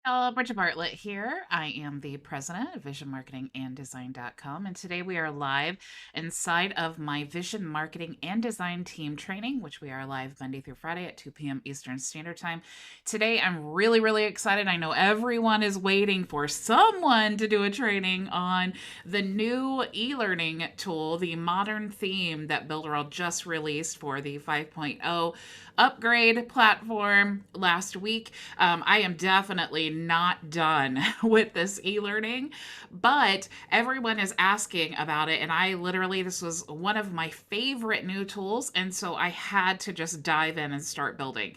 Hello, Bridget Bartlett here. I am the president of visionmarketinganddesign.com, and today we are live inside of my Vision Marketing and Design Team training, which we are live Monday through Friday at 2 p.m. Eastern Standard Time. Today, I'm really, really excited. I know everyone is waiting for someone to do a training on the new e-learning tool, the modern theme that Builderall just released for the 5.0 upgrade platform last week. I am definitely not done with this e-learning, but everyone is asking about it. And this was one of my favorite new tools. And so I had to just dive in and start building.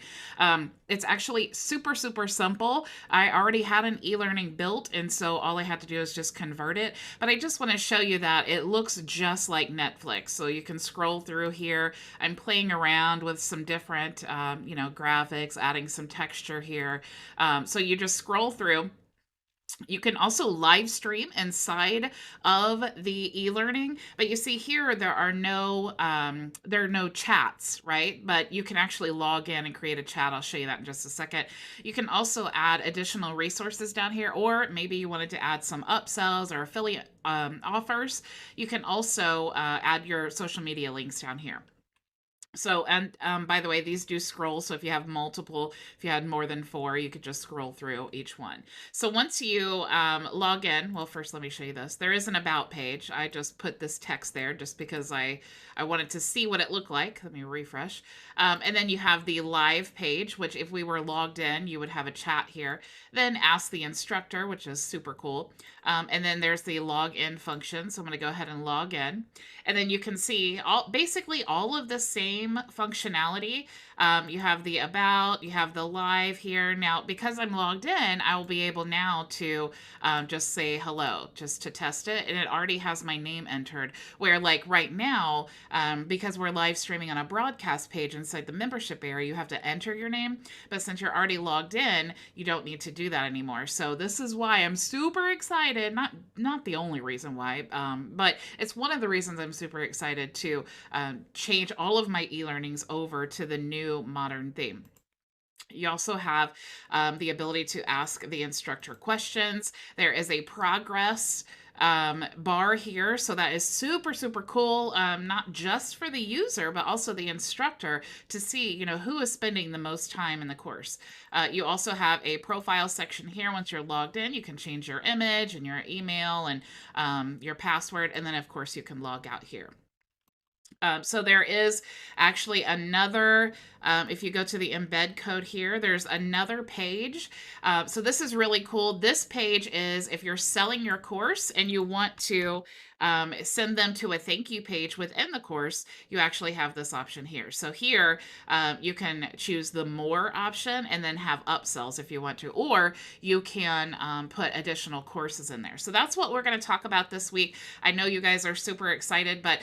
It's actually super, super simple. I already had an e-learning built, and so all I had to do is just convert it. But I just want to show you that it looks just like Netflix. So you can scroll through here. I'm playing around with some different, graphics, adding some texture here. So you just scroll through. You can also live stream inside of the e-learning, but you see here there are no chats, right? But you can actually log in and create a chat. I'll show you that in just a second. You can also add additional resources down here, or maybe you wanted to add some upsells or affiliate offers. You can also add your social media links down here. So, and by the way, these do scroll. So if you have multiple, if you had more than four, you could just scroll through each one. So once you log in, well, first let me show you this. There is an about page. I just put this text there just because I wanted to see what it looked like. Let me refresh. And then you have the live page, which if we were logged in, you would have a chat here. Then ask the instructor, which is super cool. And then there's the login function. So I'm going to go ahead and log in. And then you can see basically all of the same functionality. You have the about, you have the live here. Now, because I'm logged in, I will be able now to just say hello, just to test it. And it already has my name entered. Where like right now, because we're live streaming on a broadcast page inside the membership area, you have to enter your name. But since you're already logged in, you don't need to do that anymore. So this is why I'm super excited. Not the only reason why, but it's one of the reasons I'm super excited to change all of my e-learnings over to the new modern theme. You also have the ability to ask the instructor questions. There is a progress bar here. So that is super, super cool. Not just for the user, but also the instructor to see, who is spending the most time in the course. You also have a profile section here. Once you're logged in, you can change your image and your email and your password. And then of course you can log out here. So there is actually another, if you go to the embed code here, there's another page. So this is really cool. This page is if you're selling your course and you want to send them to a thank you page within the course, you actually have this option here. So here you can choose the more option and then have upsells if you want to, or you can put additional courses in there. So that's what we're going to talk about this week. I know you guys are super excited, but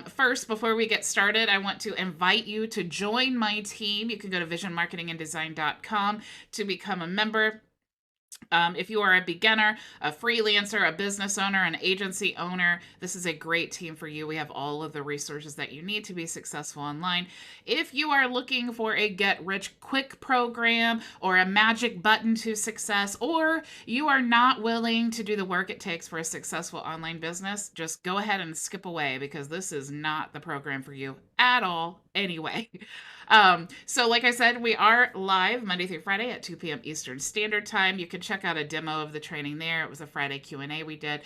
first, before we get started, I want to invite you to join my team. You can go to visionmarketinganddesign.com to become a member. If you are a beginner, a freelancer, a business owner, an agency owner, this is a great team for you. We have all of the resources that you need to be successful online. If you are looking for a get-rich-quick program or a magic button to success, or you are not willing to do the work it takes for a successful online business, just go ahead and skip away because this is not the program for you at all anyway. So like I said, we are live Monday through Friday at 2 p.m. Eastern Standard Time. You can check out a demo of the training there. It was a Friday Q&A we did.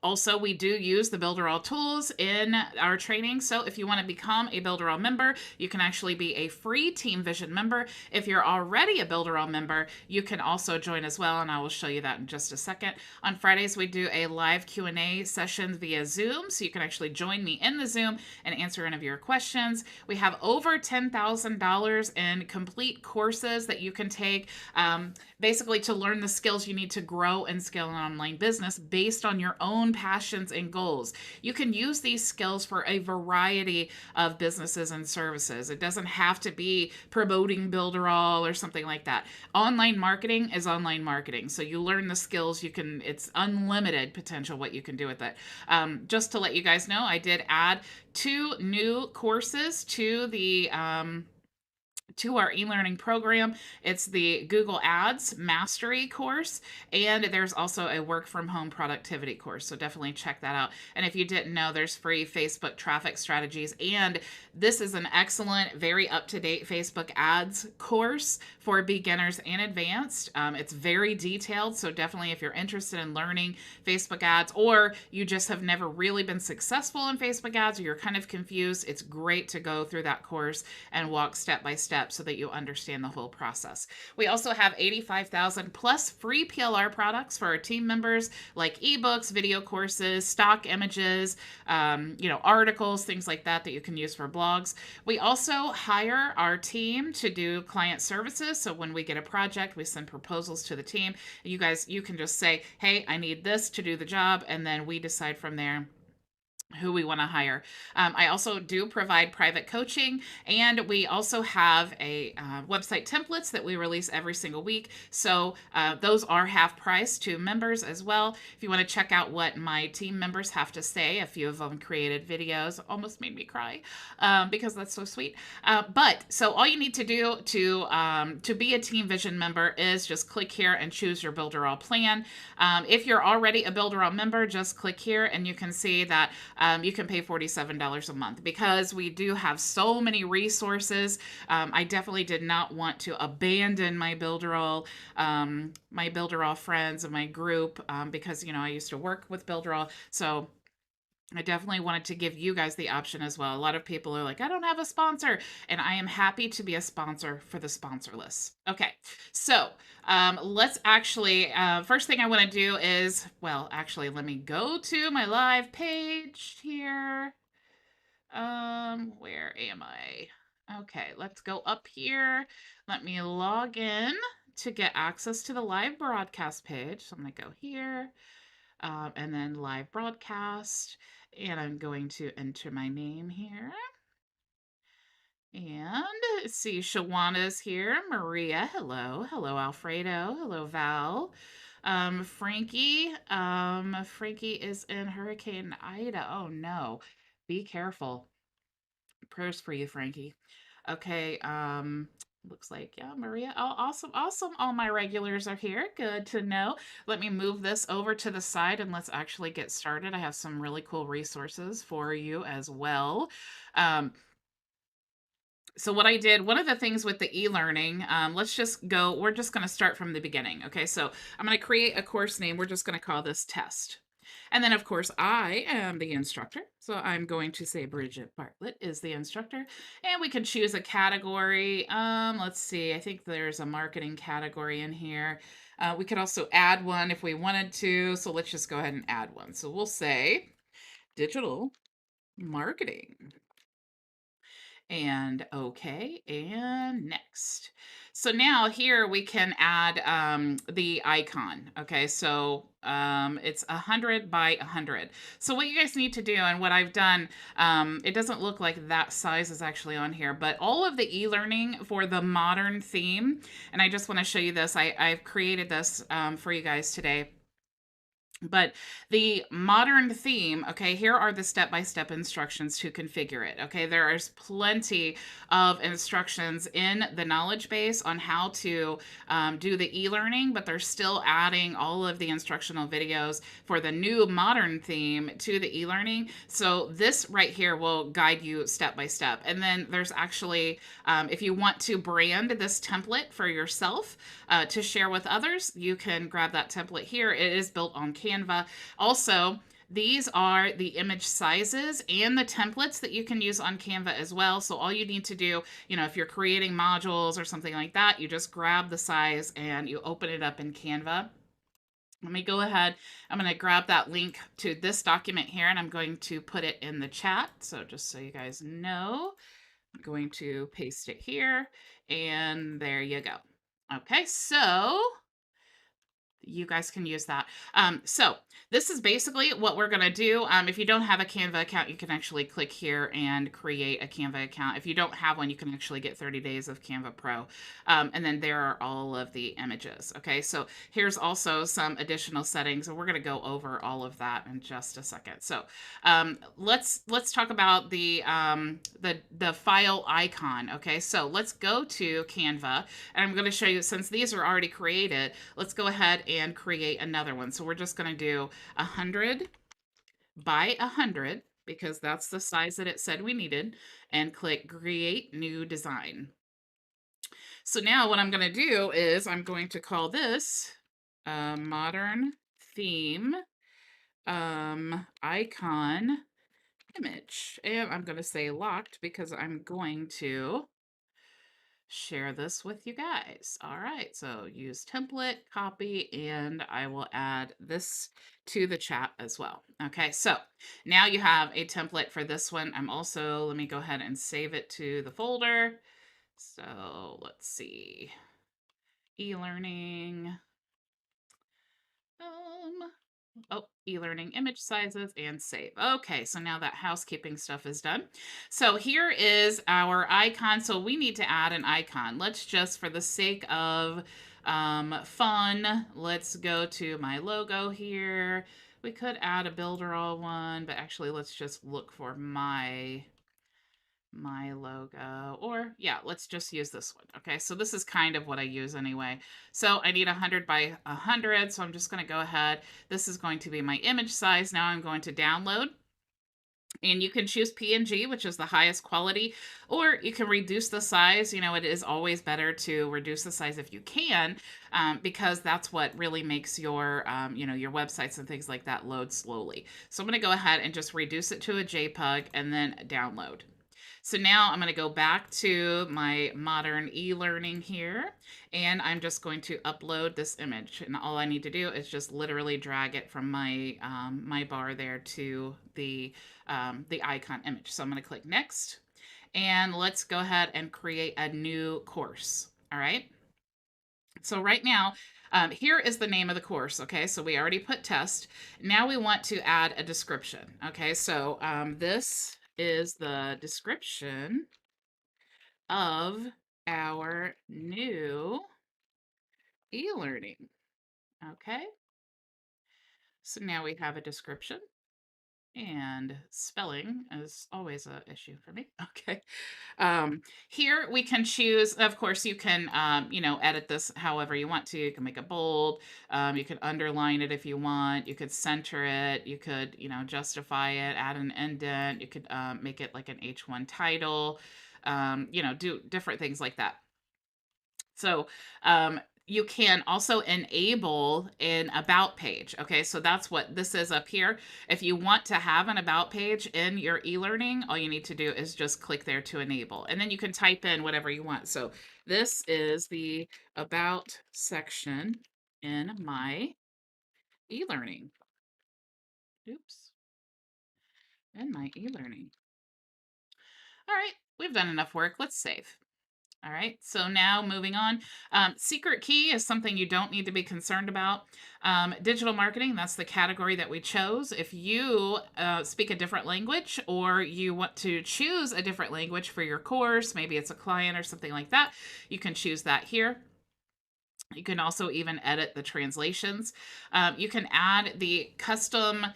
Also, we do use the Builderall tools in our training. So if you want to become a Builderall member, you can actually be a free Team Vision member. If you're already a Builderall member, you can also join as well, and I will show you that in just a second. On Fridays, we do a live Q&A session via Zoom, so you can actually join me in the Zoom and answer any of your questions. We have over $10,000 in complete courses that you can take, basically to learn the skills you need to grow and scale an online business based on your own passions and goals. You can use these skills for a variety of businesses and services. It doesn't have to be promoting Builderall or something like that. Online marketing is online marketing. So you learn the skills, it's unlimited potential what you can do with it. Just to let you guys know, I did add 2 new courses to the to our e-learning program. It's the Google Ads Mastery course, and there's also a work from home productivity course. So definitely check that out. And if you didn't know, there's free Facebook traffic strategies, and this is an excellent, very up-to-date Facebook ads course for beginners and advanced. It's very detailed, so definitely if you're interested in learning Facebook ads, or you just have never really been successful in Facebook ads, or you're kind of confused, it's great to go through that course and walk step by step so that you understand the whole process. We also have 85,000 plus free PLR products for our team members, like ebooks, video courses, stock images, articles, things like that you can use for blogs. We also hire our team to do client services. So when we get a project, we send proposals to the team. You can just say, hey, I need this to do the job, and then we decide from there who we want to hire. I also do provide private coaching, and we also have a website templates that we release every single week. So those are half price to members as well. If you want to check out what my team members have to say, a few of them created videos, almost made me cry because that's so sweet. But so all you need to do to be a Team Vision member is just click here and choose your Builderall plan. If you're already a Builderall member, just click here and you can see that you can pay $47 a month because we do have so many resources. I definitely did not want to abandon my Builderall friends and my group because, I used to work with Builderall. So I definitely wanted to give you guys the option as well. A lot of people are like, I don't have a sponsor, and I am happy to be a sponsor for the sponsorless. Okay, so let's actually, first thing I want to do is, well, actually, let me go to my live page here. Where am I? Okay, let's go up here. Let me log in to get access to the live broadcast page. So I'm going to go here. And then live broadcast, and I'm going to enter my name here. And see, Shawana's here. Maria, hello. Hello, Alfredo. Hello, Val. Frankie. Frankie is in Hurricane Ida. Oh no. Be careful. Prayers for you, Frankie. Okay, looks like, yeah, Maria. Oh, awesome, awesome. All my regulars are here. Good to know. Let me move this over to the side and let's actually get started. I have some really cool resources for you as well. So what I did, one of the things with the e-learning, we're just going to start from the beginning. Okay, so I'm going to create a course name. We're just going to call this test. And then, of course, I am the instructor. So I'm going to say Bridget Bartlett is the instructor. And we can choose a category. Let's see. I think there's a marketing category in here. We could also add one if we wanted to. So let's just go ahead and add one. So we'll say digital marketing. And okay, and next. So now here we can add the icon. Okay, so it's 100 by 100. So what you guys need to do, and what I've done, it doesn't look like that size is actually on here, but all of the e-learning for the modern theme, and I just want to show you this. I've created this for you guys today. But the modern theme, okay, here are the step-by-step instructions to configure it. Okay, there is plenty of instructions in the knowledge base on how to do the e-learning, but they're still adding all of the instructional videos for the new modern theme to the e-learning. So this right here will guide you step by step. And then there's actually, if you want to brand this template for yourself to share with others, you can grab that template here. It is built on Canva. Also, these are the image sizes and the templates that you can use on Canva as well. So all you need to do, if you're creating modules or something like that, you just grab the size and you open it up in Canva. Let me go ahead. I'm going to grab that link to this document here, and I'm going to put it in the chat. So just so you guys know, I'm going to paste it here, and there you go. Okay, so you guys can use that. So this is basically what we're going to do. If you don't have a Canva account, you can actually click here and create a Canva account. If you don't have one, you can actually get 30 days of Canva Pro. And then there are all of the images. Okay, so here's also some additional settings, and we're going to go over all of that in just a second. So let's talk about the file icon. Okay, so let's go to Canva, and I'm going to show you, since these are already created, let's go ahead and create another one. So we're just going to do 100 by 100 because that's the size that it said we needed, and click create new design. So now what I'm going to do is I'm going to call this modern theme icon image, and I'm going to say locked because I'm going to share this with you guys. All right, so use template, copy, and I will add this to the chat as well. Okay, so now you have a template for this one. Let me go ahead and save it to the folder. So let's see, eLearning. eLearning image sizes and save. Okay, so now that housekeeping stuff is done. So here is our icon. So we need to add an icon. Let's just, for the sake of fun, let's go to my logo here. We could add a Builderall one, but actually let's just look for my logo, or yeah, let's just use this one. Okay, so this is kind of what I use anyway. So I need 100 by 100, so I'm just going to go ahead. This is going to be my image size. Now I'm going to download, and you can choose PNG, which is the highest quality, or you can reduce the size. You know, it is always better to reduce the size if you can, because that's what really makes your, your websites and things like that load slowly. So I'm going to go ahead and just reduce it to a JPEG and then download. So now I'm going to go back to my modern e-learning here, and I'm just going to upload this image. And all I need to do is just literally drag it from my my bar there to the icon image. So I'm going to click next, and let's go ahead and create a new course. All right. So right now, here is the name of the course. Okay, so we already put test. Now we want to add a description. Okay, so this is the description of our new e-learning. Okay, so now we have a description, and spelling is always an issue for me. Okay. Here we can choose, of course, you can, edit this however you want to. You can make it bold. You could underline it if you want. You could center it. You could, justify it, add an indent. You could make it like an H1 title, do different things like that. So, you can also enable an about page. Okay, so that's what this is up here. If you want to have an about page in your e-learning, all you need to do is just click there to enable. And then you can type in whatever you want. So this is the about section in my e-learning. Oops. In my e-learning. All right, we've done enough work. Let's save. All right, so now moving on. Secret key is something you don't need to be concerned about. Digital marketing, that's the category that we chose. If you speak a different language, or you want to choose a different language for your course, maybe it's a client or something like that, you can choose that here. You can also even edit the translations. You can add the custom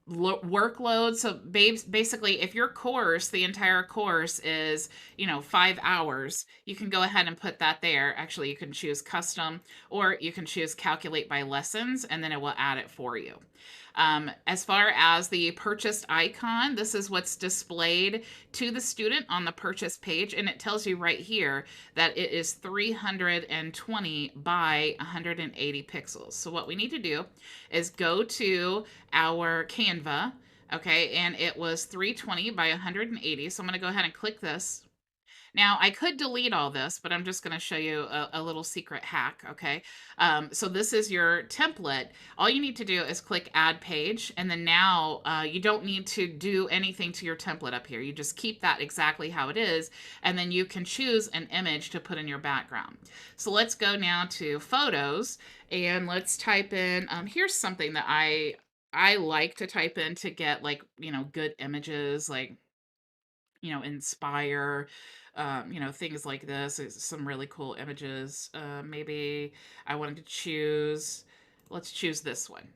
workload. So basically, if your course, the entire course is, 5 hours, you can go ahead and put that there. Actually, you can choose custom, or you can choose calculate by lessons, and then it will add it for you. As far as the purchased icon, this is what's displayed to the student on the purchase page, and it tells you right here that it is 320 by 180 pixels. So what we need to do is go to our Canva, okay, and it was 320 by 180. So I'm going to go ahead and click this. Now, I could delete all this, but I'm just going to show you a little secret hack, okay? So this is your template. All you need to do is click Add Page, and then now you don't need to do anything to your template up here. You just keep that exactly how it is, and then you can choose an image to put in your background. So let's go now to Photos, and let's type in, here's something that I like to type in to get, like, good images, like, inspire, things like this. Some really cool images. Maybe I wanted to choose, let's choose this one.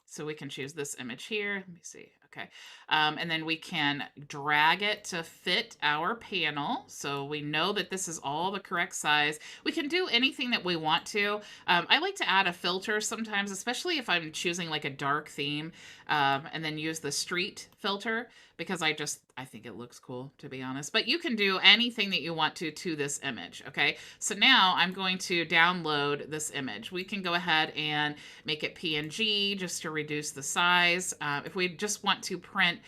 So we can choose this image here. Let me see. Okay. And then we can drag it to fit our panel. So we know that this is all the correct size. We can do anything that we want to. I like to add a filter sometimes, especially if I'm choosing like a dark theme, and then use the street filter because I think it looks cool, to be honest. But you can do anything that you want to this image. Okay. So now I'm going to download this image. We can go ahead and make it PNG just to reduce the size. If we just want to print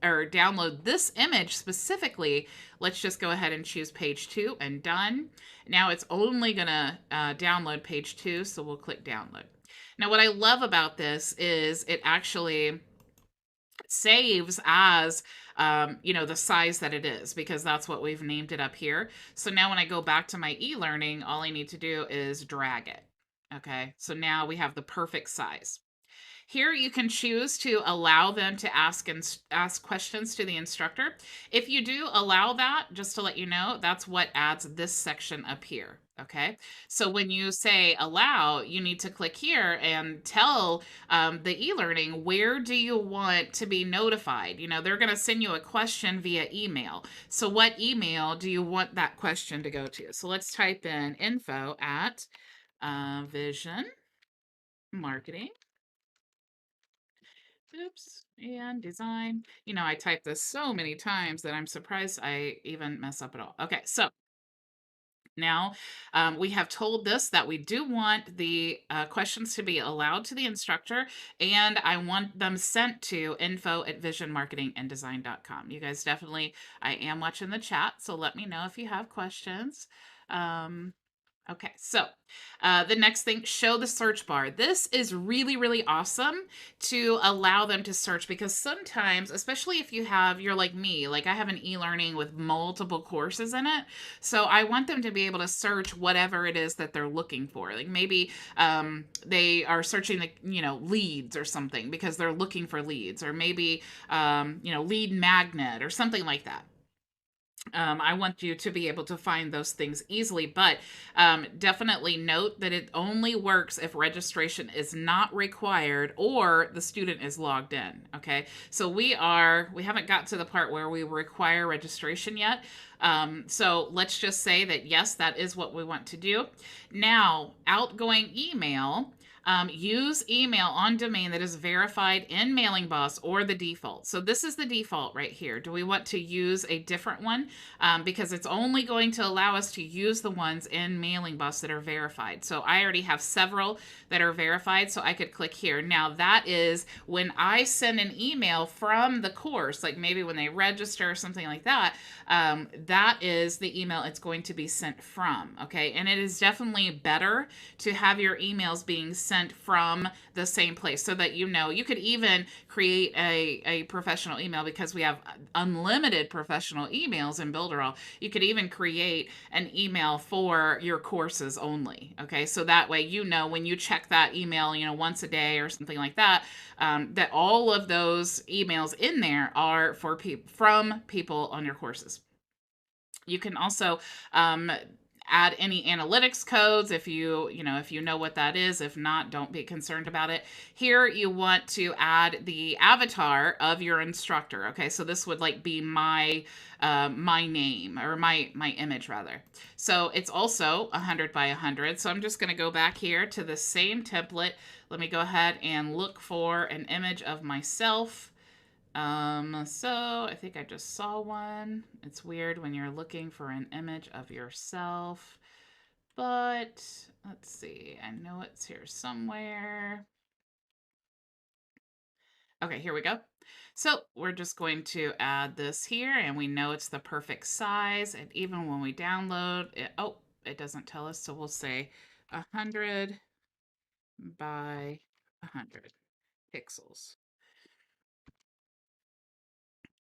or download this image specifically, let's just go ahead and choose page 2 and done. Now it's only going to download page 2, so we'll click download. Now what I love about this is it actually saves as the size that it is, because that's what we've named it up here. So now when I go back to my e-learning, all I need to do is drag it. Okay, so now we have the perfect size. Here you can choose to allow them to ask questions to the instructor. If you do allow that, just to let you know, that's what adds this section up here. Okay, so when you say allow, you need to click here and tell the e-learning, where do you want to be notified? They're going to send you a question via email. So what email do you want that question to go to? So let's type in info at Vision Marketing. Oops. And design. I typed this so many times that I'm surprised I even mess up at all. Okay, so now we have told this that we do want the questions to be allowed to the instructor, and I want them sent to info@visionmarketinganddesign.com. You guys definitely, I am watching the chat, so let me know if you have questions. Okay, so the next thing, show the search bar. This is really, really awesome to allow them to search, because sometimes, especially if you're like me, like I have an e-learning with multiple courses in it. So I want them to be able to search whatever it is that they're looking for. Like maybe they are searching leads or something because they're looking for leads, or maybe lead magnet or something like that. I want you to be able to find those things easily, but definitely note that it only works if registration is not required or the student is logged in. Okay, so we haven't got to the part where we require registration yet. So let's just say that yes, that is what we want to do. Now, outgoing email. Use email on domain that is verified in Mailing Boss or the default. So this is the default right here. Do we want to use a different one? Because it's only going to allow us to use the ones in Mailing Boss that are verified. So I already have several that are verified, so I could click here. Now that is when I send an email from the course, like maybe when they register or something like that, that is the email it's going to be sent from. Okay, and it is definitely better to have your emails being sent from the same place, so that you could even create a professional email, because we have unlimited professional emails in Builderall. You could even create an email for your courses only. Okay, so that way when you check that email once a day or something like that, that all of those emails in there are from people on your courses. You can also add any analytics codes if you know what that is. If not, don't be concerned about it. Here you want to add the avatar of your instructor. Okay, so this would like be my name, or my image rather. So it's also 100 by 100. So I'm just going to go back here to the same template. Let me go ahead and look for an image of myself. So I think I just saw one. It's weird when you're looking for an image of yourself, but let's see. I know it's here somewhere. Okay, here we go. So we're just going to add this here, and we know it's the perfect size. And even when we download it, oh, it doesn't tell us. So we'll say 100 by 100 pixels.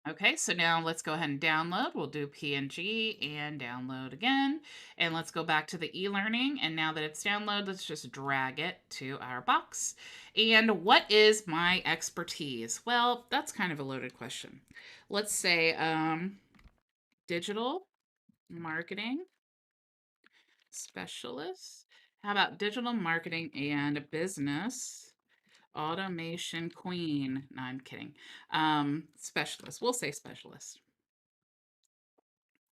Okay, so now let's go ahead and download. We'll do PNG and download again. And let's go back to the e-learning. And now that it's downloaded, let's just drag it to our box. And what is my expertise? Well, that's kind of a loaded question. Let's say digital marketing specialist. How about digital marketing and business automation queen? No, I'm kidding. Specialist. We'll say specialist.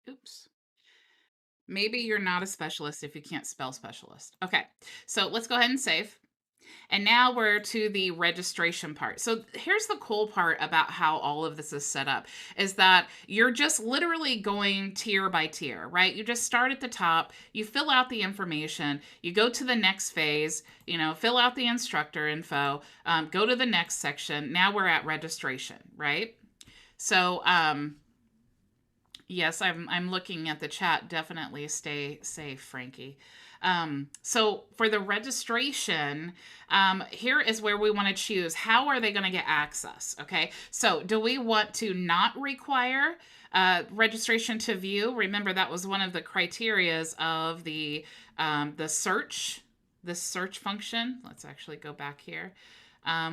Oops. Maybe you're not a specialist if you can't spell specialist. Okay, so let's go ahead and save. And now we're to the registration part. So here's the cool part about how all of this is set up is that you're just literally going tier by tier, right? You just start at the top, you fill out the information, you go to the next phase, fill out the instructor info, go to the next section. Now we're at registration, right? So, yes, I'm looking at the chat. Definitely stay safe, Frankie. So for the registration, here is where we want to choose how are they going to get access. Okay, so do we want to not require registration to view? Remember that was one of the criterias of the search, this search function. Let's actually go back here,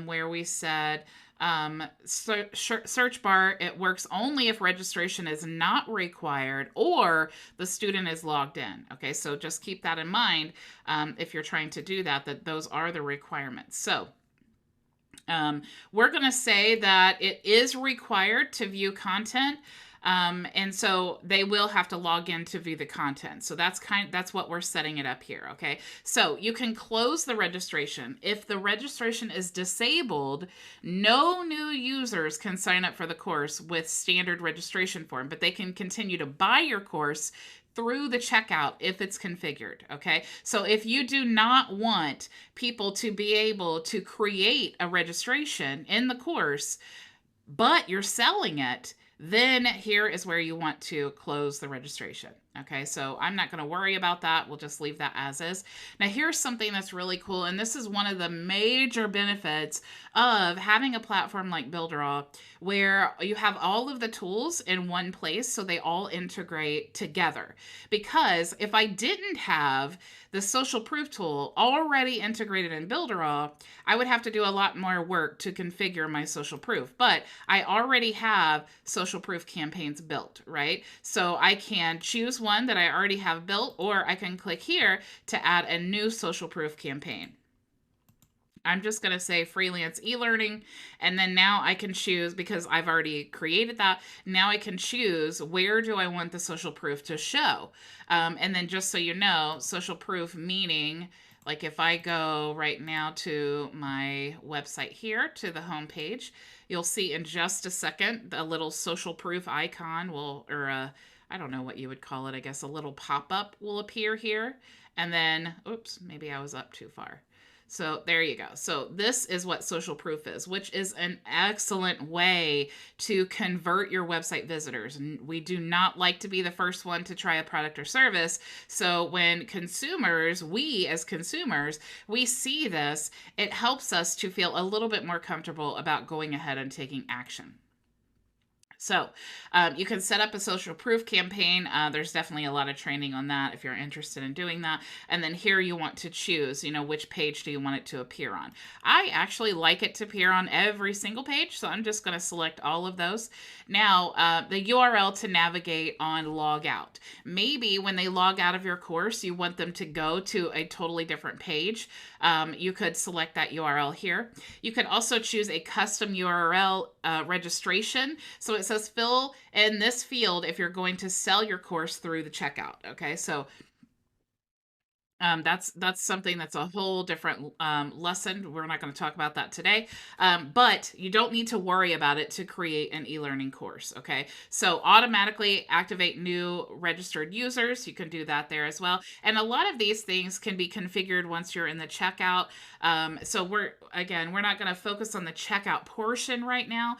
where we said search bar, it works only if registration is not required or the student is logged in. Okay, so just keep that in mind if you're trying to do that, that those are the requirements. So we're going to say that it is required to view content. And so they will have to log in to view the content. So that's what we're setting it up here. Okay. So you can close the registration. If the registration is disabled, no new users can sign up for the course with standard registration form, but they can continue to buy your course through the checkout if it's configured. Okay. So if you do not want people to be able to create a registration in the course, but you're selling it, then here is where you want to close the registration. Okay, so I'm not going to worry about that. We'll just leave that as is. Now, here's something that's really cool, and this is one of the major benefits of having a platform like Builderall, where you have all of the tools in one place so they all integrate together. Because if I didn't have the social proof tool already integrated in Builderall, I would have to do a lot more work to configure my social proof. But I already have social proof campaigns built, right? So I can choose one that I already have built, or I can click here to add a new social proof campaign. I'm just going to say freelance e-learning. And then now I can choose, because I've already created that, now I can choose where do I want the social proof to show. And then just so you know, social proof meaning, like if I go right now to my website here, to the home page, you'll see in just a second, a little social proof icon will, or I don't know what you would call it, I guess a little pop-up will appear here. And then, oops, maybe I was up too far. So there you go. So this is what social proof is, which is an excellent way to convert your website visitors. And we do not like to be the first one to try a product or service. So when consumers, we as consumers, we see this, it helps us to feel a little bit more comfortable about going ahead and taking action. So you can set up a social proof campaign. There's definitely a lot of training on that if you're interested in doing that. And then here you want to choose, which page do you want it to appear on. I actually like it to appear on every single page, so I'm just going to select all of those. Now, the URL to navigate on log out. Maybe when they log out of your course, you want them to go to a totally different page. You could select that URL here. You could also choose a custom URL registration. So it says fill in this field if you're going to sell your course through the checkout. Okay, so That's something that's a whole different lesson. We're not going to talk about that today, but you don't need to worry about it to create an e-learning course. Okay, so automatically activate new registered users. You can do that there as well, and a lot of these things can be configured once you're in the checkout. So we're not going to focus on the checkout portion right now,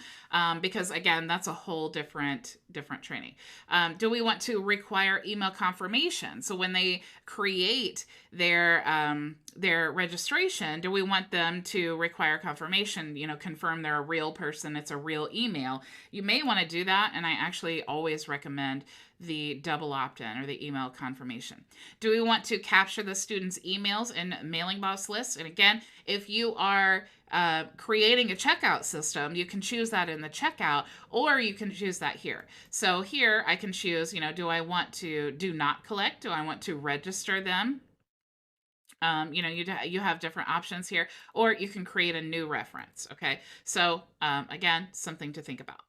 because again, that's a whole different training. Do we want to require email confirmation? So when they create their registration, do we want them to require confirmation, confirm they're a real person, it's a real email? You may want to do that, and I actually always recommend the double opt-in or the email confirmation. Do we want to capture the students' emails in mailing box lists? And again, if you are creating a checkout system, you can choose that in the checkout, or you can choose that here. So here I can choose, do I want to do not collect? Do I want to register them? You have different options here, or you can create a new reference. Okay, so again, something to think about.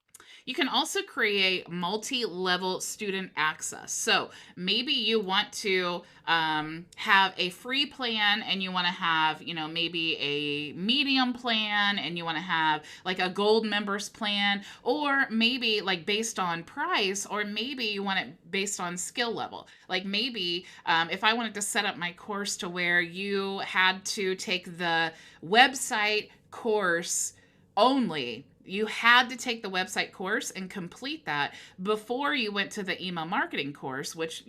You can also create multi-level student access. So maybe you want to have a free plan, and you want to have, maybe a medium plan, and you want to have like a gold members plan, or maybe like based on price, or maybe you want it based on skill level. Like maybe if I wanted to set up my course to where you had to take the website course only, you had to take the website course and complete that before you went to the email marketing course, which,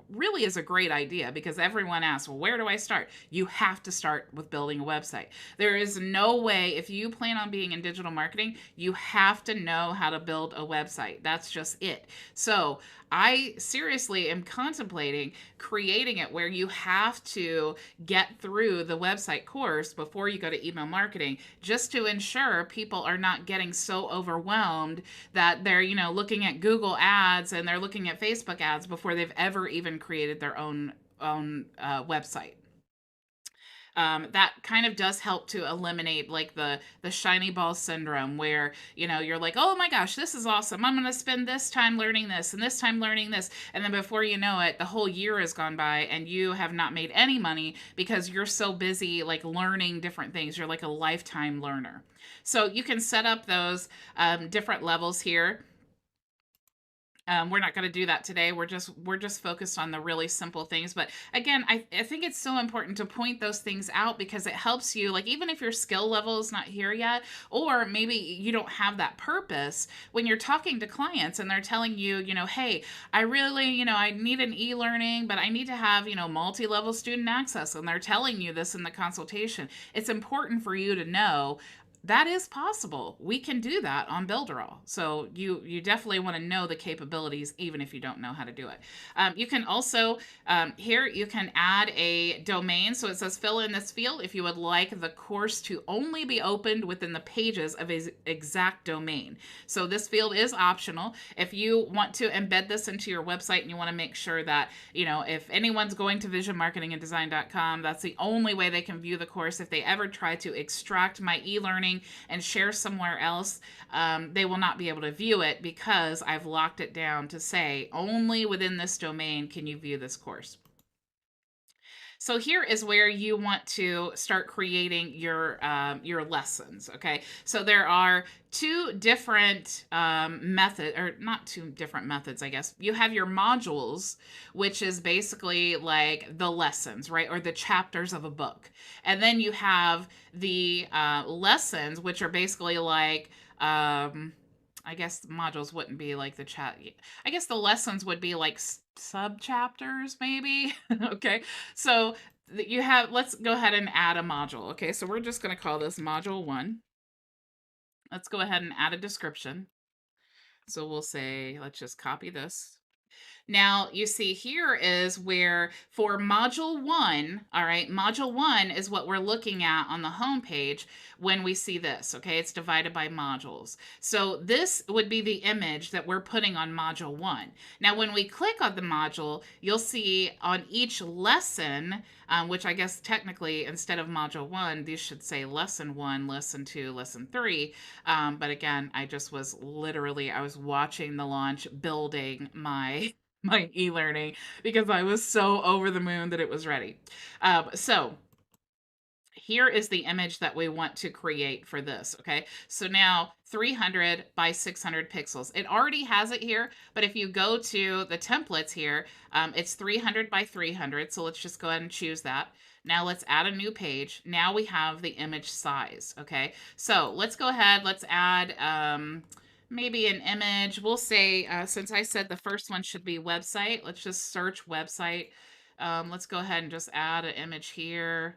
really is a great idea, because everyone asks, well, where do I start? You have to start with building a website. There is no way, if you plan on being in digital marketing, you have to know how to build a website. That's just it. So I seriously am contemplating creating it where you have to get through the website course before you go to email marketing, just to ensure people are not getting so overwhelmed that they're, looking at Google ads and they're looking at Facebook ads before they've ever even created their own website. That kind of does help to eliminate like the shiny ball syndrome, where you're like, oh my gosh, this is awesome, I'm going to spend this time learning this and this time learning this, and then before you know it, the whole year has gone by and you have not made any money because you're so busy like learning different things. You're like a lifetime learner. So you can set up those different levels here. We're not going to do that today. We're just focused on the really simple things. But again, I think it's so important to point those things out, because it helps you, like, even if your skill level is not here yet, or maybe you don't have that purpose, when you're talking to clients and they're telling you, hey, I really, I need an e-learning, but I need to have, multi-level student access. And they're telling you this in the consultation. It's important for you to know that is possible. We can do that on Builderall. So you definitely want to know the capabilities, even if you don't know how to do it. You can also, here, you can add a domain. So it says fill in this field if you would like the course to only be opened within the pages of an exact domain. So this field is optional. If you want to embed this into your website and you want to make sure that, if anyone's going to visionmarketinganddesign.com, that's the only way they can view the course. If they ever try to extract my e-learning and share somewhere else, they will not be able to view it, because I've locked it down to say only within this domain can you view this course. So here is where you want to start creating your lessons. Okay, so there are two different methods, or not two different methods, I guess. You have your modules, which is basically like the lessons, right, or the chapters of a book, and then you have the lessons, which are basically like I guess modules wouldn't be like the chat. I guess the lessons would be like sub chapters, maybe. Okay, so you have, let's go ahead and add a module. Okay, so we're just going to call this module 1. Let's go ahead and add a description. So we'll say, let's just copy this. Now, you see here is where for module 1, all right, module 1 is what we're looking at on the home page when we see this, okay? It's divided by modules. So this would be the image that we're putting on module 1. Now, when we click on the module, you'll see on each lesson, which I guess technically instead of module one, these should say lesson one, lesson two, lesson three. But again, I just was literally, I was watching the launch, building my my e-learning because I was so over the moon that it was ready. So here is the image that we want to create for this. Okay, so now 300 by 600 pixels. It already has it here, but if you go to the templates here, it's 300 by 300. So let's just go ahead and choose that. Now let's add a new page. Now we have the image size. Okay, so let's go ahead. Let's add maybe an image. We'll say, since I said the first one should be website, let's just search website. Let's go ahead and just add an image here.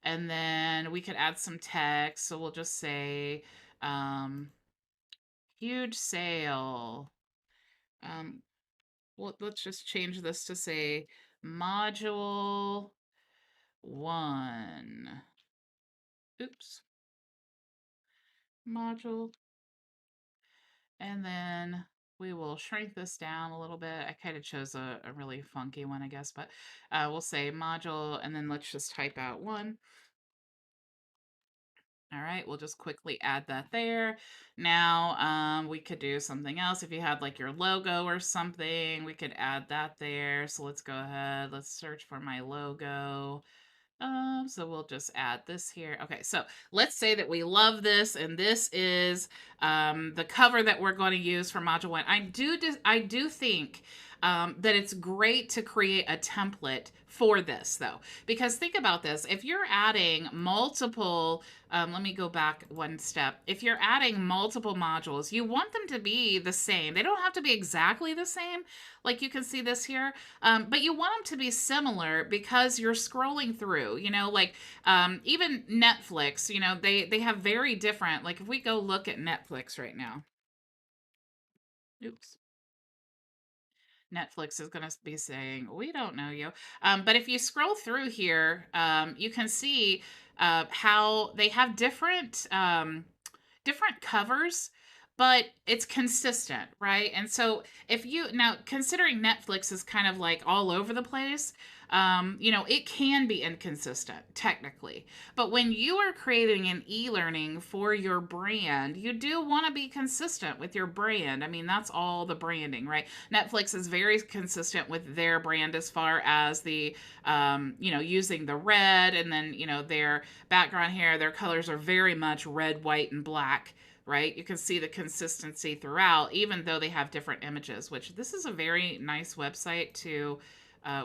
And then we could add some text. So we'll just say, huge sale. Um, well, let's just change this to say module one. Oops. Module. And then we will shrink this down a little bit. I kind of chose a really funky one, I guess, but we'll say module, and then let's just type out one. All right, we'll just quickly add that there. Now, we could do something else. If you had like your logo or something, we could add that there. So let's go ahead. Let's search for my logo. So we'll just add this here. Okay, so let's say that we love this, and this is the cover that we're going to use for module one. I do think that it's great to create a template for this, though, because think about this. If you're adding multiple, let me go back one step. If you're adding multiple modules, you want them to be the same. They don't have to be exactly the same, like you can see this here, but you want them to be similar because you're scrolling through, like even Netflix, they have very different, like if we go look at Netflix right now. Oops. Netflix is going to be saying, we don't know you. But if you scroll through here, you can see how they have different covers, but it's consistent, right? And so if you now considering Netflix is kind of like all over the place, it can be inconsistent technically. But when you are creating an e-learning for your brand, you do want to be consistent with your brand. I mean, that's all the branding, right? Netflix is very consistent with their brand as far as the, using the red, and then, their background here, their colors are very much red, white, and black, right? You can see the consistency throughout, even though they have different images, which this is a very nice website to,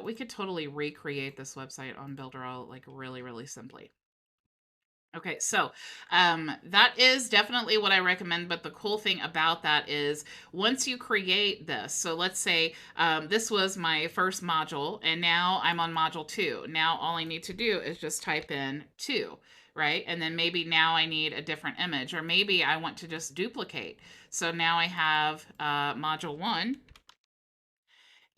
we could totally recreate this website on Builderall, like really, really simply. Okay, so that is definitely what I recommend. But the cool thing about that is once you create this, so let's say this was my first module, and now I'm on module two. Now all I need to do is just type in two, right? And then maybe now I need a different image, or maybe I want to just duplicate. So now I have module one,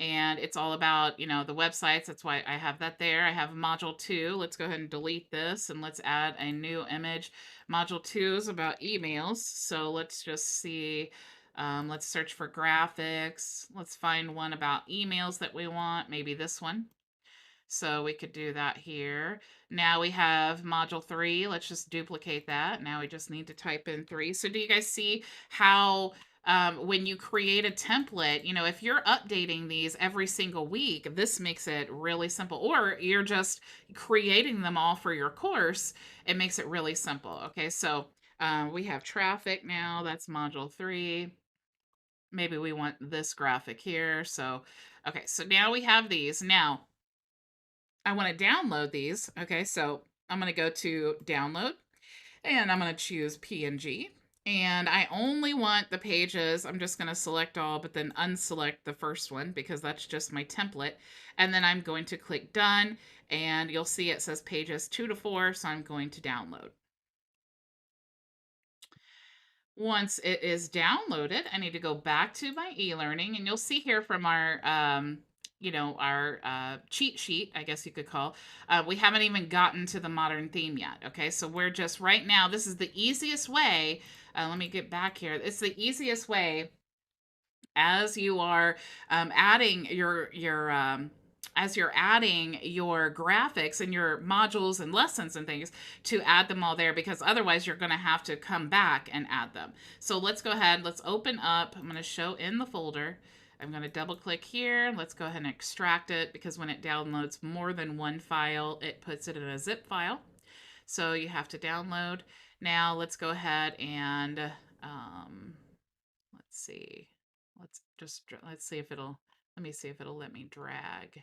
and it's all about, the websites. That's why I have that there. I have module two. Let's go ahead and delete this, and let's add a new image. Module two is about emails. So let's just see. Let's search for graphics. Let's find one about emails that we want. Maybe this one. So we could do that here. Now we have module three. Let's just duplicate that. Now we just need to type in three. So do you guys see how when you create a template, if you're updating these every single week, this makes it really simple. Or you're just creating them all for your course, it makes it really simple. Okay, so we have traffic now. That's module three. Maybe we want this graphic here. So, okay, so now we have these. Now, I want to download these. Okay, so I'm going to go to download, and I'm going to choose PNG. And I only want the pages. I'm just going to select all, but then unselect the first one because that's just my template. And then I'm going to click done, and you'll see it says pages 2 to 4. So I'm going to download. Once it is downloaded, I need to go back to my e-learning, and you'll see here from our, our cheat sheet, I guess you could call, we haven't even gotten to the modern theme yet. Okay, so we're just right now, this is the easiest way. Let me get back here. It's the easiest way as you are adding your as you're adding your graphics and your modules and lessons and things, to add them all there, because otherwise you're going to have to come back and add them. So let's go ahead, let's open up. I'm going to show in the folder. I'm going to double click here. Let's go ahead and extract it, because when it downloads more than one file, it puts it in a zip file. So you have to download. Now let's go ahead and let's see. Let's see if it'll, let me see if it'll let me drag.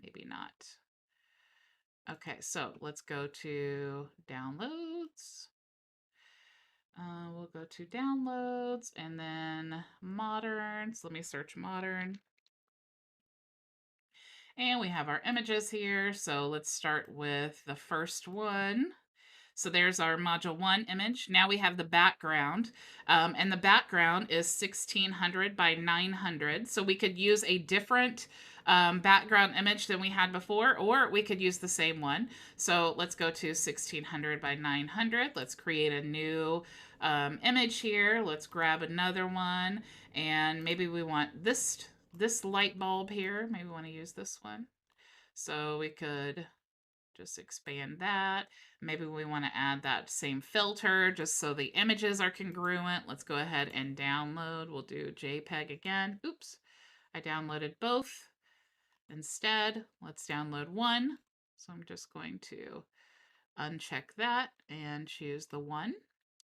Maybe not. Okay, so let's go to downloads. We'll go to downloads and then modern. So let me search modern. And we have our images here. So let's start with the first one. So there's our module 1 image. Now we have the background, and the background is 1600 by 900. So we could use a different background image than we had before, or we could use the same one. So let's go to 1600 by 900. Let's create a new image here. Let's grab another one, and maybe we want this light bulb here. Maybe we want to use this one. So we could just expand that. Maybe we want to add that same filter just so the images are congruent. Let's go ahead and download. We'll do JPEG again. Oops, I downloaded both. Instead, let's download one. So I'm just going to uncheck that and choose the one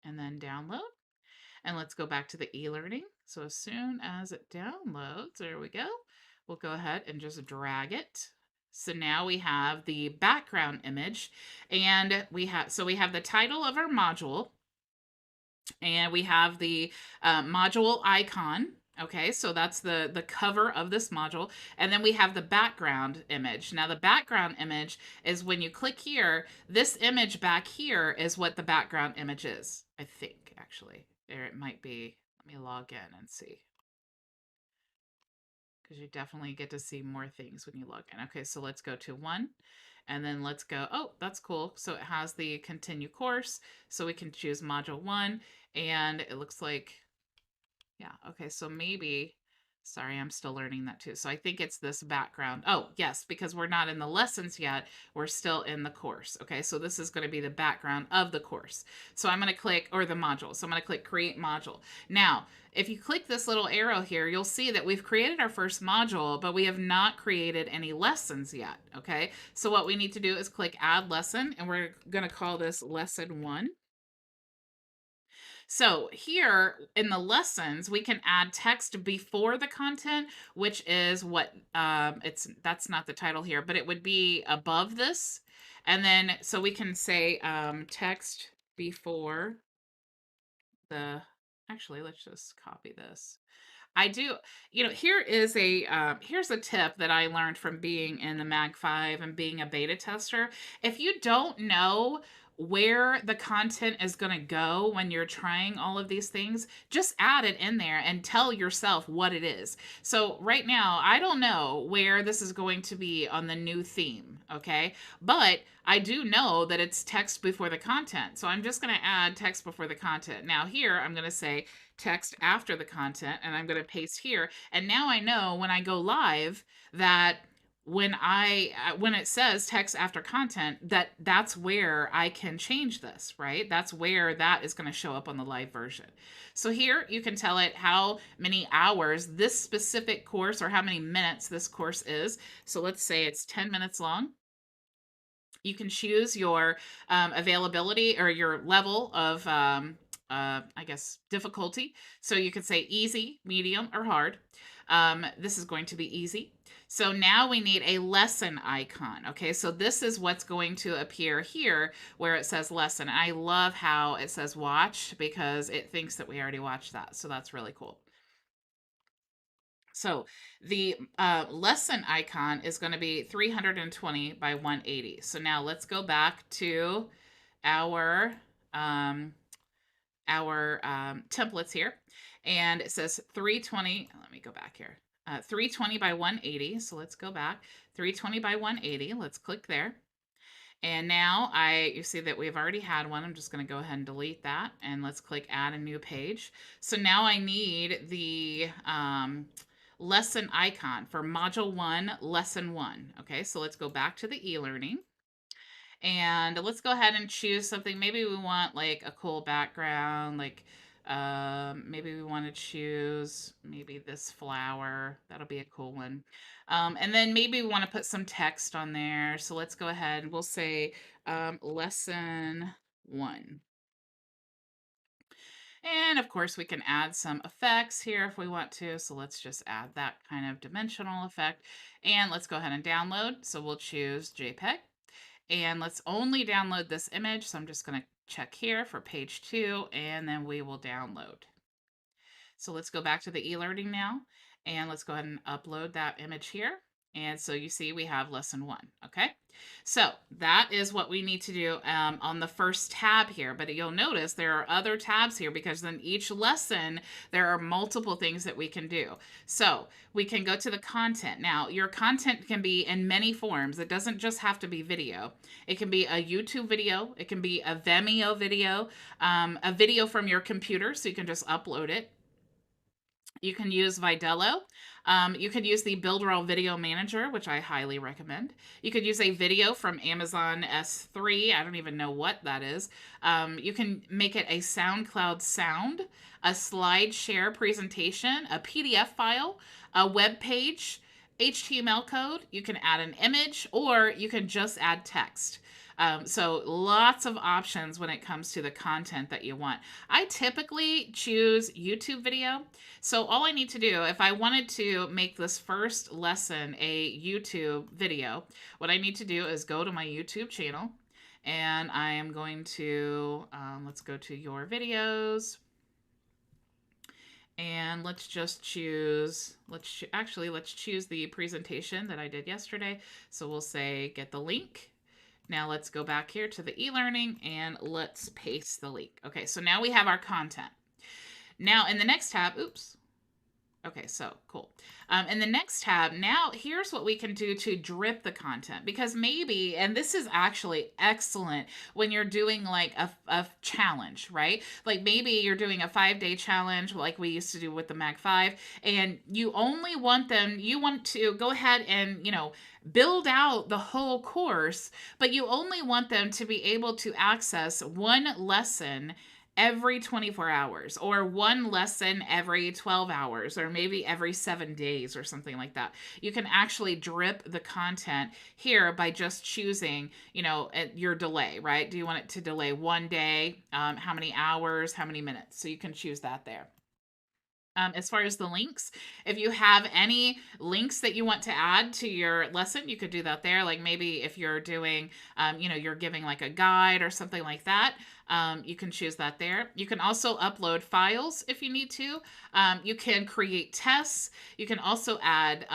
and then download. And let's go back to the eLearning. So as soon as it downloads, there we go. We'll go ahead and just drag it. So now we have the background image, and we have the title of our module, and we have the module icon. Okay, so that's the cover of this module. And then we have the background image. Now the background image is when you click here, this image back here is what the background image is. I think, actually. There it might be. Let me log in and see, because you definitely get to see more things when you log in. Okay, so let's go to one, and then let's go, oh, that's cool. So it has the continue course, so we can choose module 1, and it looks like, yeah, okay, so maybe, sorry, I'm still learning that too. So I think it's this background. Oh, yes, because we're not in the lessons yet. We're still in the course. Okay, so this is going to be the background of the course. So I'm going to click, or the module. So I'm going to click create module. Now, if you click this little arrow here, you'll see that we've created our first module, but we have not created any lessons yet. Okay, so what we need to do is click add lesson, and we're going to call this lesson 1. So here in the lessons, we can add text before the content, which is what that's not the title here, but it would be above this. And then, so we can say text before the, actually, let's just copy this. I do, here is here's a tip that I learned from being in the Mag 5 and being a beta tester. If you don't know where the content is going to go when you're trying all of these things, just add it in there and tell yourself what it is. So right now, I don't know where this is going to be on the new theme, okay? But I do know that it's text before the content. So I'm just going to add text before the content. Now here, I'm going to say text after the content, and I'm going to paste here. And now I know when I go live that when it says text after content, that's where I can change this, right? That's where that is going to show up on the live version. So here you can tell it how many hours this specific course, or how many minutes this course is. So let's say it's 10 minutes long. You can choose your availability, or your level of I guess, difficulty. So you could say easy, medium, or hard. This is going to be easy. So now we need a lesson icon. Okay, so this is what's going to appear here where it says lesson. I love how it says watch, because it thinks that we already watched that. So that's really cool. So the lesson icon is going to be 320 by 180. So now let's go back to our templates here, and it says 320. Let me go back here. 320 by 180. So let's go back. 320 by 180. Let's click there. And now you see that we've already had one. I'm just going to go ahead and delete that, and let's click add a new page. So now I need the lesson icon for module 1, lesson 1. Okay, so let's go back to the e-learning. And let's go ahead and choose something. Maybe we want like a cool background, like maybe we want to choose maybe this flower. That'll be a cool one. And then maybe we want to put some text on there. So let's go ahead and we'll say lesson 1. And of course, we can add some effects here if we want to. So let's just add that kind of dimensional effect. And let's go ahead and download. So we'll choose JPEG. And let's only download this image. So I'm just going to check here for page 2, and then we will download. So let's go back to the e-learning now, and let's go ahead and upload that image here. And so you see we have lesson 1, okay? So that is what we need to do on the first tab here. But you'll notice there are other tabs here because in each lesson, there are multiple things that we can do. So we can go to the content. Now, your content can be in many forms. It doesn't just have to be video. It can be a YouTube video. It can be a Vimeo video, a video from your computer, so you can just upload it. You can use Vidello. You can use the Builderall Video Manager, which I highly recommend. You could use a video from Amazon S3. I don't even know what that is. You can make it a SoundCloud sound, a slide share presentation, a PDF file, a web page, HTML code. You can add an image, or you can just add text. So lots of options when it comes to the content that you want. I typically choose YouTube video. So all I need to do, if I wanted to make this first lesson a YouTube video, what I need to do is go to my YouTube channel, and I am going to, let's go to your videos. And let's just choose, let's choose the presentation that I did yesterday. So we'll say get the link. Now let's go back here to the e-learning and let's paste the link. Okay, so now we have our content. Now in the next tab, oops. Okay, so cool. In the next tab, now here's what we can do to drip the content, because maybe, and this is actually excellent when you're doing like a challenge, right? Like maybe you're doing a 5-day challenge like we used to do with the Mag 5, and you only want them, you want to go ahead and, build out the whole course, but you only want them to be able to access one lesson every 24 hours, or one lesson every 12 hours, or maybe every 7 days or something like that. You can actually drip the content here by just choosing, your delay, right? Do you want it to delay 1 day? How many hours? How many minutes? So you can choose that there. As far as the links, if you have any links that you want to add to your lesson, you could do that there. Like maybe if you're doing, you're giving like a guide or something like that, you can choose that there. You can also upload files if you need to. You can create tests. You can also add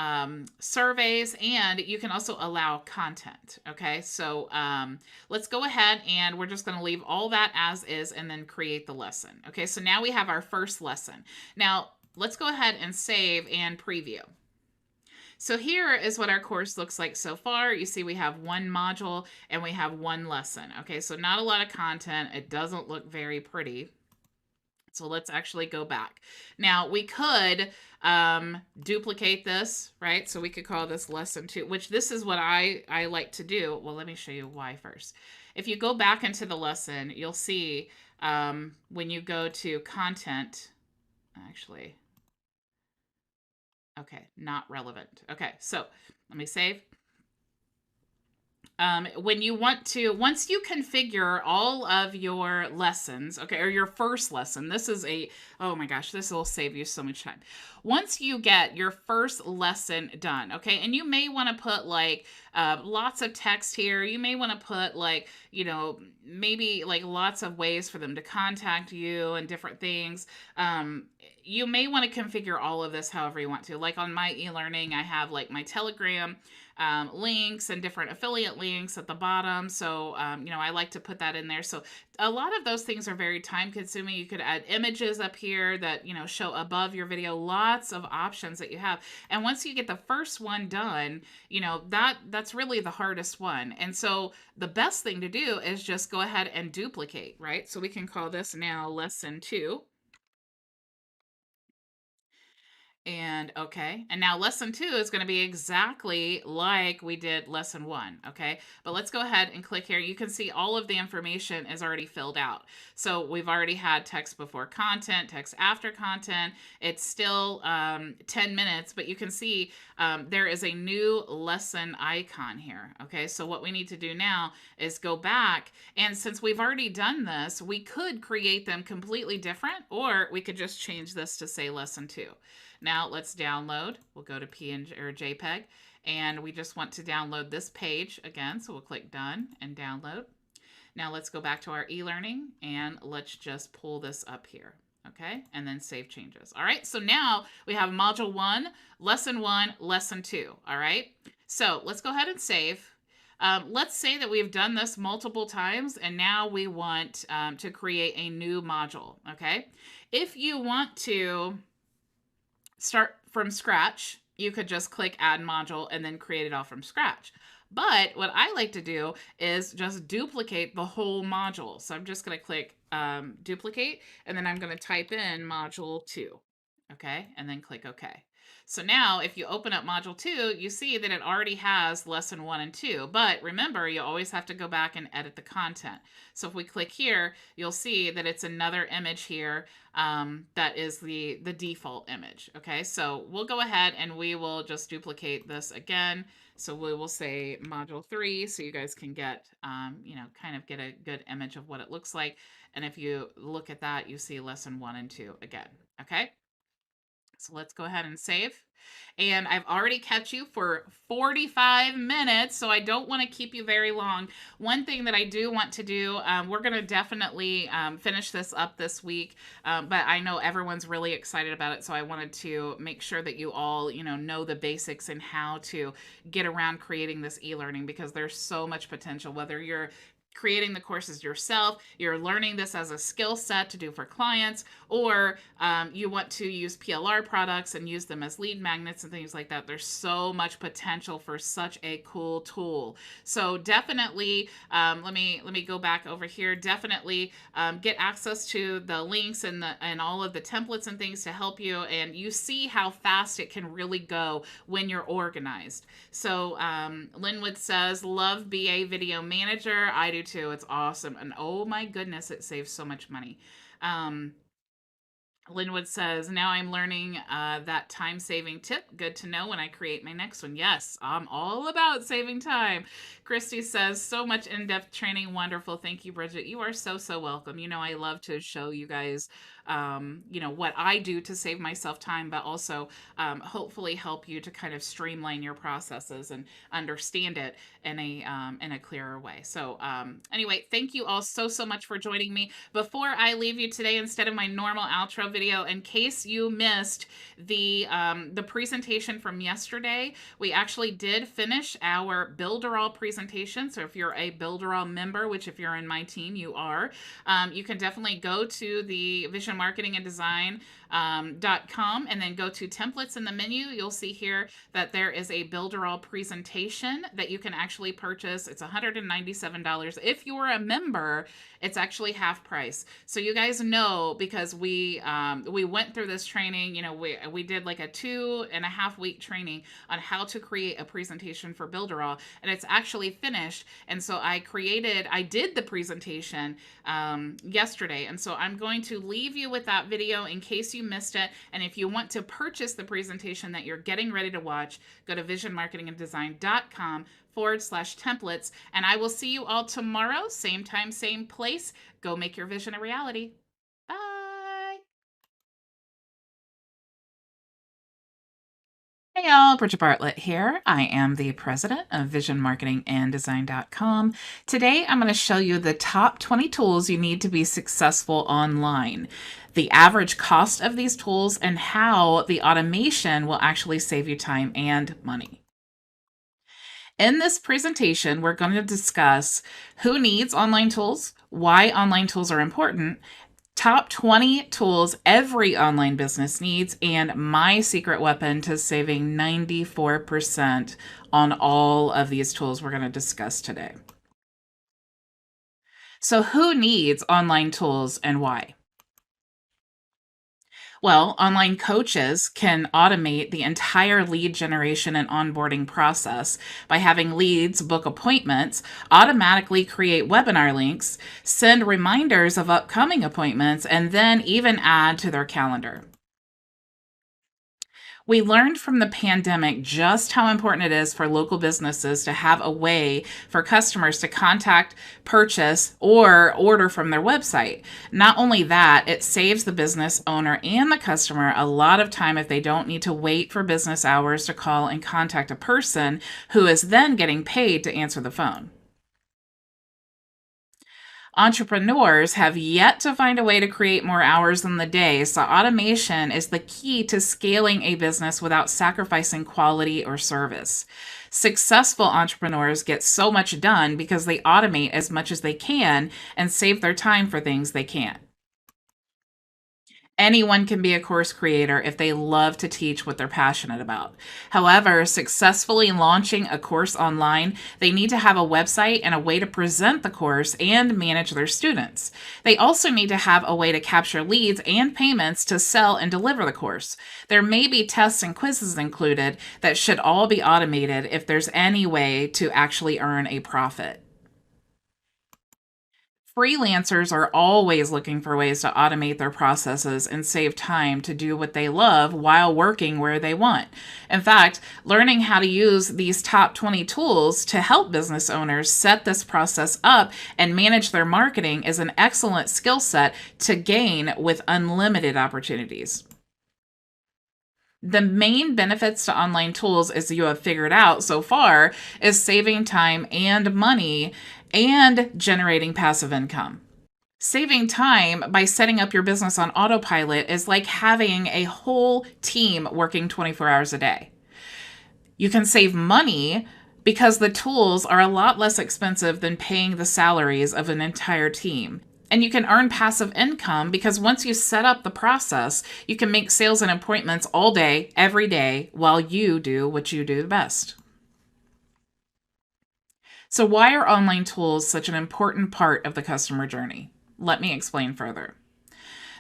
surveys, and you can also allow content. Okay, so let's go ahead and we're just going to leave all that as is and then create the lesson. Okay, so now we have our first lesson. Now, let's go ahead and save and preview. So here is what our course looks like so far. You see we have one module and we have one lesson. Okay, so not a lot of content. It doesn't look very pretty. So let's actually go back. Now we could duplicate this, right? So we could call this lesson 2, which this is what I like to do. Well, let me show you why first. If you go back into the lesson, you'll see when you go to content, actually, okay, not relevant. Okay, so let me save. When you want to, once you configure all of your lessons, okay, or your first lesson, this is oh my gosh, this will save you so much time. Once you get your first lesson done, okay, and you may want to put like lots of text here. You may want to put like, maybe like lots of ways for them to contact you and different things. You may want to configure all of this however you want to. Like on my e-learning, I have like my Telegram links and different affiliate links at the bottom. So, I like to put that in there. So a lot of those things are very time consuming. You could add images up here that, show above your video, lots of options that you have. And once you get the first one done, that's really the hardest one. And so the best thing to do is just go ahead and duplicate, right? So we can call this now lesson 2. And okay. And now lesson 2 is going to be exactly like we did lesson 1. Okay. But let's go ahead and click here. You can see all of the information is already filled out. So we've already had text before content, text after content. It's still 10 minutes, but you can see there is a new lesson icon here. Okay. So what we need to do now is go back. And since we've already done this, we could create them completely different, or we could just change this to say lesson 2. Now let's download. We'll go to PNG or JPEG, and we just want to download this page again. So we'll click done and download. Now let's go back to our e-learning and let's just pull this up here. Okay, and then save changes. All right, so now we have module 1, lesson 1, lesson 2. All right, so let's go ahead and save. Let's say that we've done this multiple times and now we want to create a new module. Okay, if you want to start from scratch, you could just click add module and then create it all from scratch. But what I like to do is just duplicate the whole module. So I'm just going to click duplicate, and then I'm going to type in module 2. Okay, and then click OK. So now if you open up module 2, you see that it already has lesson 1 and 2. But remember, you always have to go back and edit the content. So if we click here, you'll see that it's another image here that is the default image. Okay, so we'll go ahead and we will just duplicate this again. So we will say module 3 so you guys can get, kind of get a good image of what it looks like. And if you look at that, you see lesson 1 and 2 again. Okay. So let's go ahead and save. And I've already kept you for 45 minutes, so I don't want to keep you very long. One thing that I do want to do, we're going to definitely finish this up this week, but I know everyone's really excited about it, so I wanted to make sure that you all, know the basics and how to get around creating this e-learning, because there's so much potential, whether you're creating the courses yourself, you're learning this as a skill set to do for clients, or you want to use PLR products and use them as lead magnets and things like that. There's so much potential for such a cool tool. So definitely, let me go back over here. Definitely get access to the links and all of the templates and things to help you, and you see how fast it can really go when you're organized. So Linwood says, love BA Video Manager. I do too. It's awesome. And oh my goodness, it saves so much money. Linwood says, now I'm learning that time-saving tip. Good to know when I create my next one. Yes, I'm all about saving time. Christy says, so much in-depth training. Wonderful. Thank you, Bridget. You are so, so welcome. I love to show you guys, what I do to save myself time, but also hopefully help you to kind of streamline your processes and understand it in a clearer way. So anyway, thank you all so, so much for joining me. Before I leave you today, instead of my normal outro video, in case you missed the presentation from yesterday, we actually did finish our Builderall presentation. So if you're a Builderall member, which if you're in my team, you are, you can definitely go to the Vision Marketing and Design .com and then go to templates in the menu. You'll see here that there is a Builderall presentation that you can actually purchase. It's $197. If you're a member, it's actually half price. So you guys know, because we went through this training, we did like a 2.5 week training on how to create a presentation for Builderall, and it's actually finished. And so I did the presentation yesterday. And so I'm going to leave you with that video in case you missed it. And if you want to purchase the presentation that you're getting ready to watch, go to visionmarketinganddesign.com/templates. And I will see you all tomorrow, same time, same place. Go make your vision a reality. Bye. Hey y'all, Bridget Bartlett here. I am the president of visionmarketinganddesign.com. Today, I'm going to show you the top 20 tools you need to be successful online, the average cost of these tools, and how the automation will actually save you time and money. In this presentation, we're going to discuss who needs online tools, why online tools are important, top 20 tools every online business needs, and my secret weapon to saving 94% on all of these tools we're going to discuss today. So who needs online tools and why? Well, online coaches can automate the entire lead generation and onboarding process by having leads book appointments, automatically create webinar links, send reminders of upcoming appointments, and then even add to their calendar. We learned from the pandemic just how important it is for local businesses to have a way for customers to contact, purchase, or order from their website. Not only that, it saves the business owner and the customer a lot of time if they don't need to wait for business hours to call and contact a person who is then getting paid to answer the phone. Entrepreneurs have yet to find a way to create more hours in the day, so automation is the key to scaling a business without sacrificing quality or service. Successful entrepreneurs get so much done because they automate as much as they can and save their time for things they can't. Anyone can be a course creator if they love to teach what they're passionate about. However, successfully launching a course online, they need to have a website and a way to present the course and manage their students. They also need to have a way to capture leads and payments to sell and deliver the course. There may be tests and quizzes included that should all be automated if there's any way to actually earn a profit. Freelancers are always looking for ways to automate their processes and save time to do what they love while working where they want. In fact, learning how to use these top 20 tools to help business owners set this process up and manage their marketing is an excellent skill set to gain with unlimited opportunities. The main benefits to online tools, as you have figured out so far, is saving time and money and generating passive income. Saving time by setting up your business on autopilot is like having a whole team working 24 hours a day. You can save money because the tools are a lot less expensive than paying the salaries of an entire team. And you can earn passive income because once you set up the process, you can make sales and appointments all day, every day, while you do what you do the best. So, why are online tools such an important part of the customer journey? Let me explain further.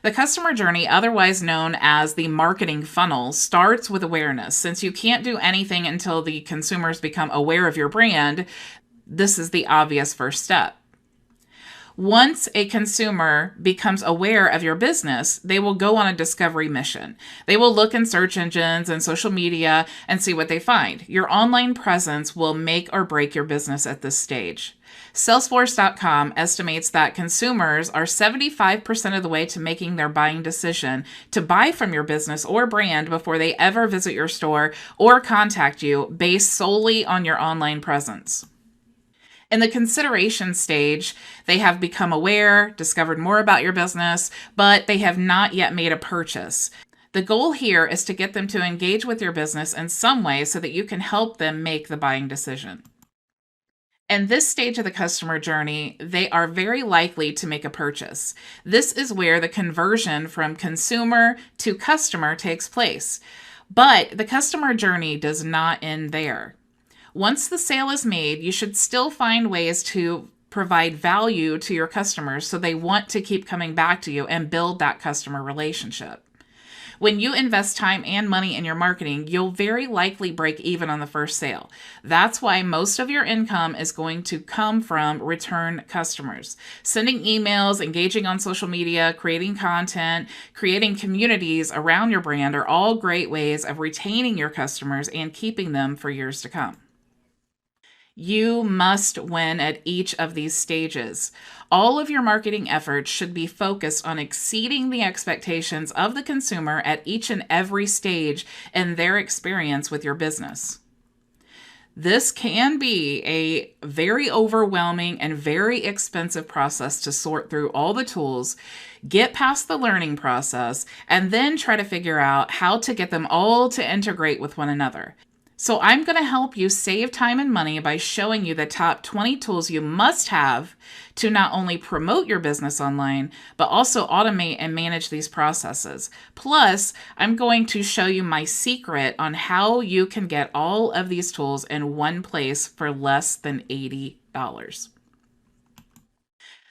The customer journey, otherwise known as the marketing funnel, starts with awareness. Since you can't do anything until the consumers become aware of your brand, this is the obvious first step. Once a consumer becomes aware of your business, they will go on a discovery mission. They will look in search engines and social media and see what they find. Your online presence will make or break your business at this stage. Salesforce.com estimates that consumers are 75% of the way to making their buying decision to buy from your business or brand before they ever visit your store or contact you based solely on your online presence. In the consideration stage, they have become aware, discovered more about your business, but they have not yet made a purchase. The goal here is to get them to engage with your business in some way so that you can help them make the buying decision. In this stage of the customer journey, they are very likely to make a purchase. This is where the conversion from consumer to customer takes place. But the customer journey does not end there. Once the sale is made, you should still find ways to provide value to your customers so they want to keep coming back to you and build that customer relationship. When you invest time and money in your marketing, you'll very likely break even on the first sale. That's why most of your income is going to come from return customers. Sending emails, engaging on social media, creating content, creating communities around your brand are all great ways of retaining your customers and keeping them for years to come. You must win at each of these stages. All of your marketing efforts should be focused on exceeding the expectations of the consumer at each and every stage in their experience with your business. This can be a very overwhelming and very expensive process to sort through all the tools, get past the learning process, and then try to figure out how to get them all to integrate with one another. So I'm going to help you save time and money by showing you the top 20 tools you must have to not only promote your business online, but also automate and manage these processes. Plus, I'm going to show you my secret on how you can get all of these tools in one place for less than $80.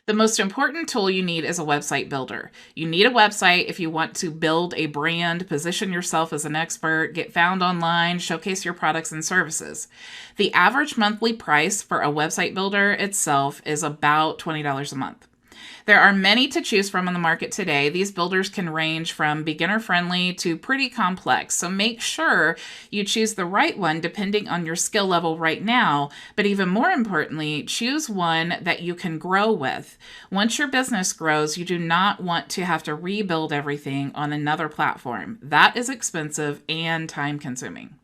The most important tool you need is a website builder. You need a website if you want to build a brand, position yourself as an expert, get found online, showcase your products and services. The average monthly price for a website builder itself is about $20 a month. There are many to choose from on the market today. These builders can range from beginner friendly to pretty complex. So make sure you choose the right one depending on your skill level right now. But even more importantly, choose one that you can grow with. Once your business grows, you do not want to have to rebuild everything on another platform. That is expensive and time consuming.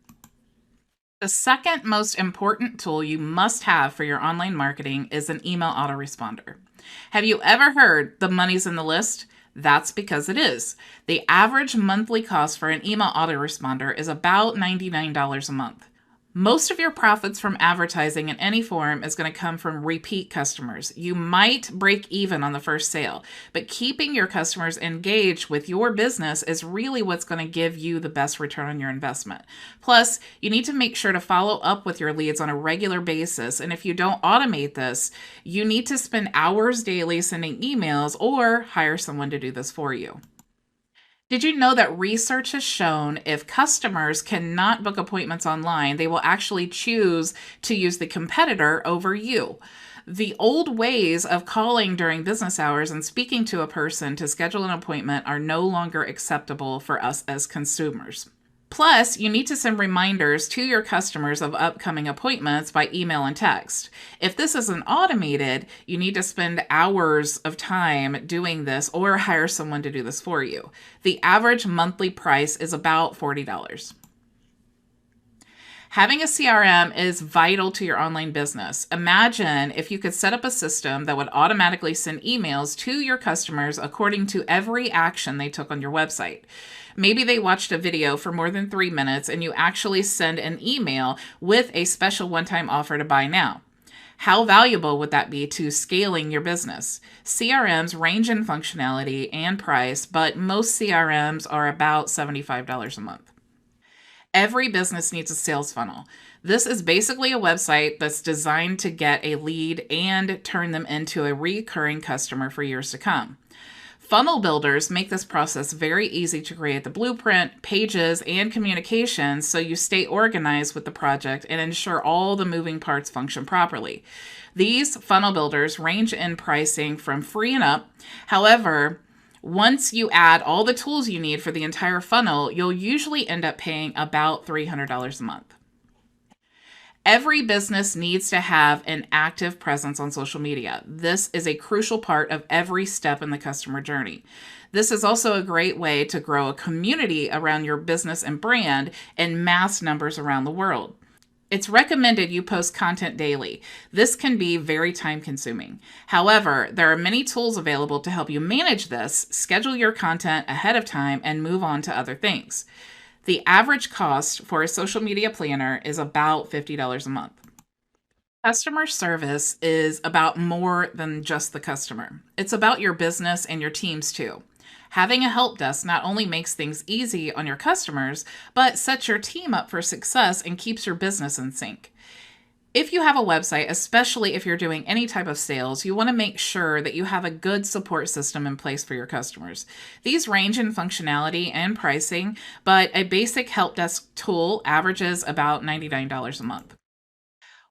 The second most important tool you must have for your online marketing is an email autoresponder. Have you ever heard the money's in the list? That's because it is. The average monthly cost for an email autoresponder is about $99 a month. Most of your profits from advertising in any form is going to come from repeat customers. You might break even on the first sale, but keeping your customers engaged with your business is really what's going to give you the best return on your investment. Plus, you need to make sure to follow up with your leads on a regular basis. And if you don't automate this, you need to spend hours daily sending emails or hire someone to do this for you. Did you know that research has shown if customers cannot book appointments online, they will actually choose to use the competitor over you? The old ways of calling during business hours and speaking to a person to schedule an appointment are no longer acceptable for us as consumers. Plus, you need to send reminders to your customers of upcoming appointments by email and text. If this isn't automated, you need to spend hours of time doing this or hire someone to do this for you. The average monthly price is about $40. Having a CRM is vital to your online business. Imagine if you could set up a system that would automatically send emails to your customers according to every action they took on your website. Maybe they watched a video for more than 3 minutes and you actually send an email with a special one-time offer to buy now. How valuable would that be to scaling your business? CRMs range in functionality and price, but most CRMs are about $75 a month. Every business needs a sales funnel. This is basically a website that's designed to get a lead and turn them into a recurring customer for years to come. Funnel builders make this process very easy to create the blueprint, pages, and communications so you stay organized with the project and ensure all the moving parts function properly. These funnel builders range in pricing from free and up. However, once you add all the tools you need for the entire funnel, you'll usually end up paying about $300 a month. Every business needs to have an active presence on social media. This is a crucial part of every step in the customer journey. This is also a great way to grow a community around your business and brand in mass numbers around the world. It's recommended you post content daily. This can be very time consuming. However, there are many tools available to help you manage this, schedule your content ahead of time, and move on to other things. The average cost for a social media planner is about $50 a month. Customer service is about more than just the customer. It's about your business and your teams too. Having a help desk not only makes things easy on your customers, but sets your team up for success and keeps your business in sync. If you have a website, especially if you're doing any type of sales, you want to make sure that you have a good support system in place for your customers. These range in functionality and pricing, but a basic help desk tool averages about $99 a month.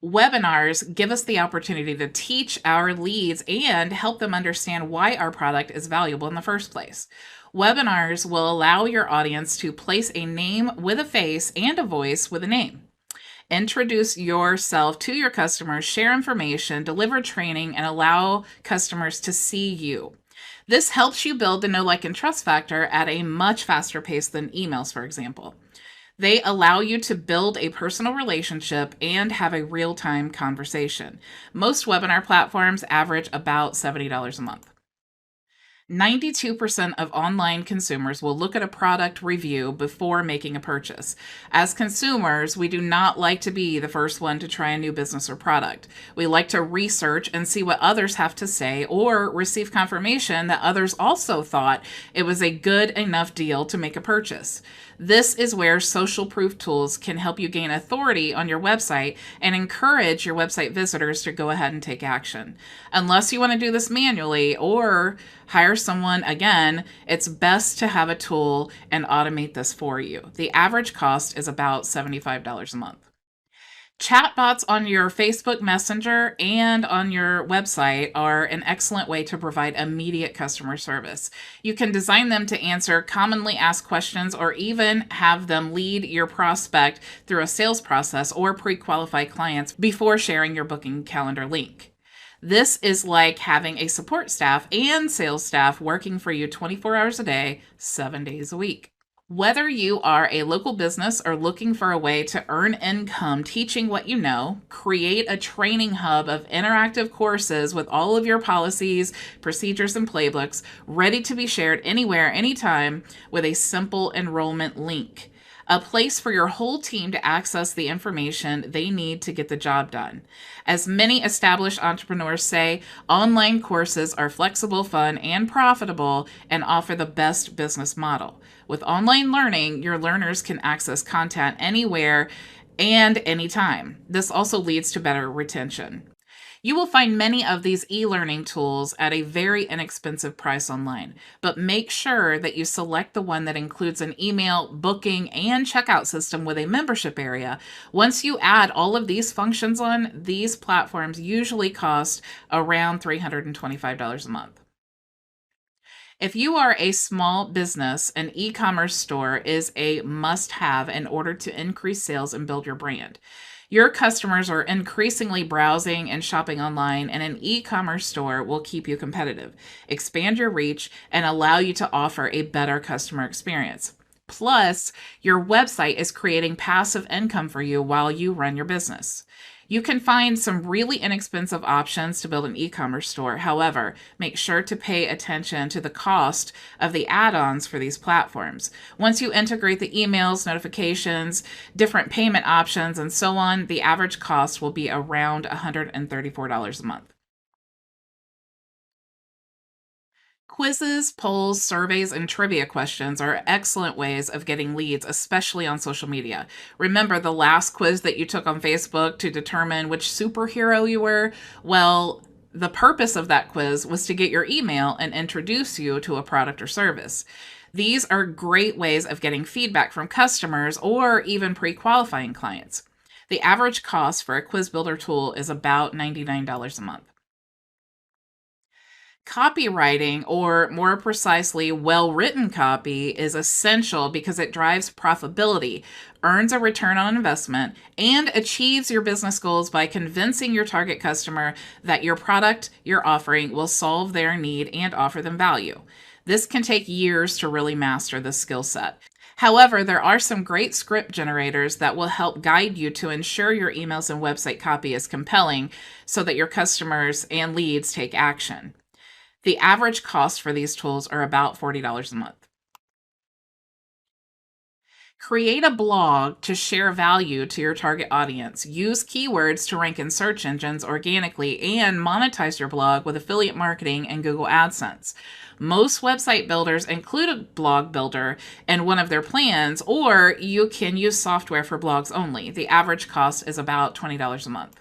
Webinars give us the opportunity to teach our leads and help them understand why our product is valuable in the first place. Webinars will allow your audience to place a name with a face and a voice with a name. Introduce yourself to your customers, share information, deliver training, and allow customers to see you. This helps you build the know, like, and trust factor at a much faster pace than emails, for example. They allow you to build a personal relationship and have a real-time conversation. Most webinar platforms average about $70 a month. 92% of online consumers will look at a product review before making a purchase. As consumers, we do not like to be the first one to try a new business or product. We like to research and see what others have to say or receive confirmation that others also thought it was a good enough deal to make a purchase. This is where social proof tools can help you gain authority on your website and encourage your website visitors to go ahead and take action. Unless you want to do this manually or hire someone, again, it's best to have a tool and automate this for you. The average cost is about $75 a month. Chatbots on your Facebook Messenger and on your website are an excellent way to provide immediate customer service. You can design them to answer commonly asked questions or even have them lead your prospect through a sales process or pre-qualify clients before sharing your booking calendar link. This is like having a support staff and sales staff working for you 24 hours a day, 7 days a week. Whether you are a local business or looking for a way to earn income teaching what you know, create a training hub of interactive courses with all of your policies, procedures, and playbooks ready to be shared anywhere, anytime with a simple enrollment link. A place for your whole team to access the information they need to get the job done. As many established entrepreneurs say, online courses are flexible, fun, and profitable and offer the best business model. With online learning, your learners can access content anywhere and anytime. This also leads to better retention. You will find many of these e-learning tools at a very inexpensive price online, but make sure that you select the one that includes an email, booking, and checkout system with a membership area. Once you add all of these functions on, these platforms usually cost around $325 a month. If you are a small business, an e-commerce store is a must-have in order to increase sales and build your brand. Your customers are increasingly browsing and shopping online, and an e-commerce store will keep you competitive, expand your reach, and allow you to offer a better customer experience. Plus, your website is creating passive income for you while you run your business. You can find some really inexpensive options to build an e-commerce store. However, make sure to pay attention to the cost of the add-ons for these platforms. Once you integrate the emails, notifications, different payment options, and so on, the average cost will be around $134 a month. Quizzes, polls, surveys, and trivia questions are excellent ways of getting leads, especially on social media. Remember the last quiz that you took on Facebook to determine which superhero you were? Well, the purpose of that quiz was to get your email and introduce you to a product or service. These are great ways of getting feedback from customers or even pre-qualifying clients. The average cost for a quiz builder tool is about $99 a month. Copywriting, or more precisely, well written copy, is essential because it drives profitability, earns a return on investment, and achieves your business goals by convincing your target customer that your product you're offering will solve their need and offer them value. This can take years to really master this skill set. However, there are some great script generators that will help guide you to ensure your emails and website copy is compelling so that your customers and leads take action. The average cost for these tools are about $40 a month. Create a blog to share value to your target audience. Use keywords to rank in search engines organically and monetize your blog with affiliate marketing and Google AdSense. Most website builders include a blog builder in one of their plans, or you can use software for blogs only. The average cost is about $20 a month.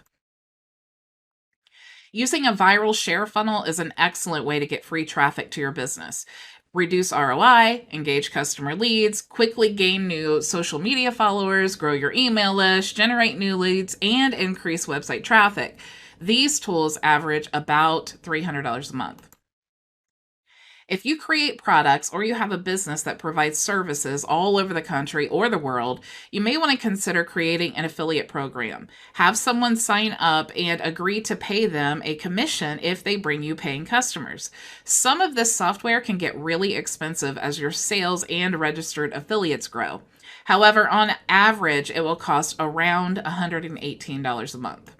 Using a viral share funnel is an excellent way to get free traffic to your business. Reduce ROI, engage customer leads, quickly gain new social media followers, grow your email list, generate new leads, and increase website traffic. These tools average about $300 a month. If you create products or you have a business that provides services all over the country or the world, you may want to consider creating an affiliate program. Have someone sign up and agree to pay them a commission if they bring you paying customers. Some of this software can get really expensive as your sales and registered affiliates grow. However, on average, it will cost around $118 a month.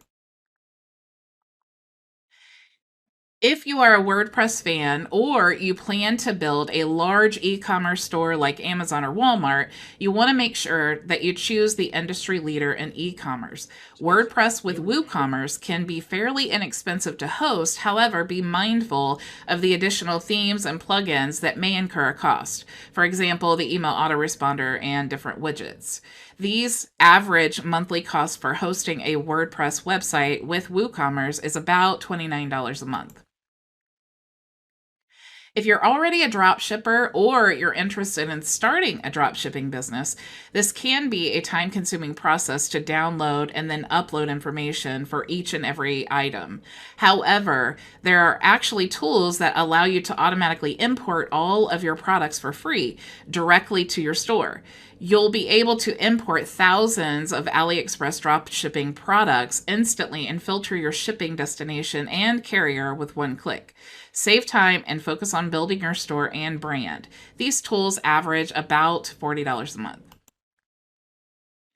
If you are a WordPress fan or you plan to build a large e-commerce store like Amazon or Walmart, you want to make sure that you choose the industry leader in e-commerce. WordPress with WooCommerce can be fairly inexpensive to host. However, be mindful of the additional themes and plugins that may incur a cost. For example, the email autoresponder and different widgets. These average monthly costs for hosting a WordPress website with WooCommerce is about $29 a month. If you're already a drop shipper or you're interested in starting a drop shipping business, this can be a time-consuming process to download and then upload information for each and every item. However, there are actually tools that allow you to automatically import all of your products for free directly to your store. You'll be able to import thousands of AliExpress drop shipping products instantly and filter your shipping destination and carrier with one click. Save time and focus on building your store and brand. These tools average about $40 a month.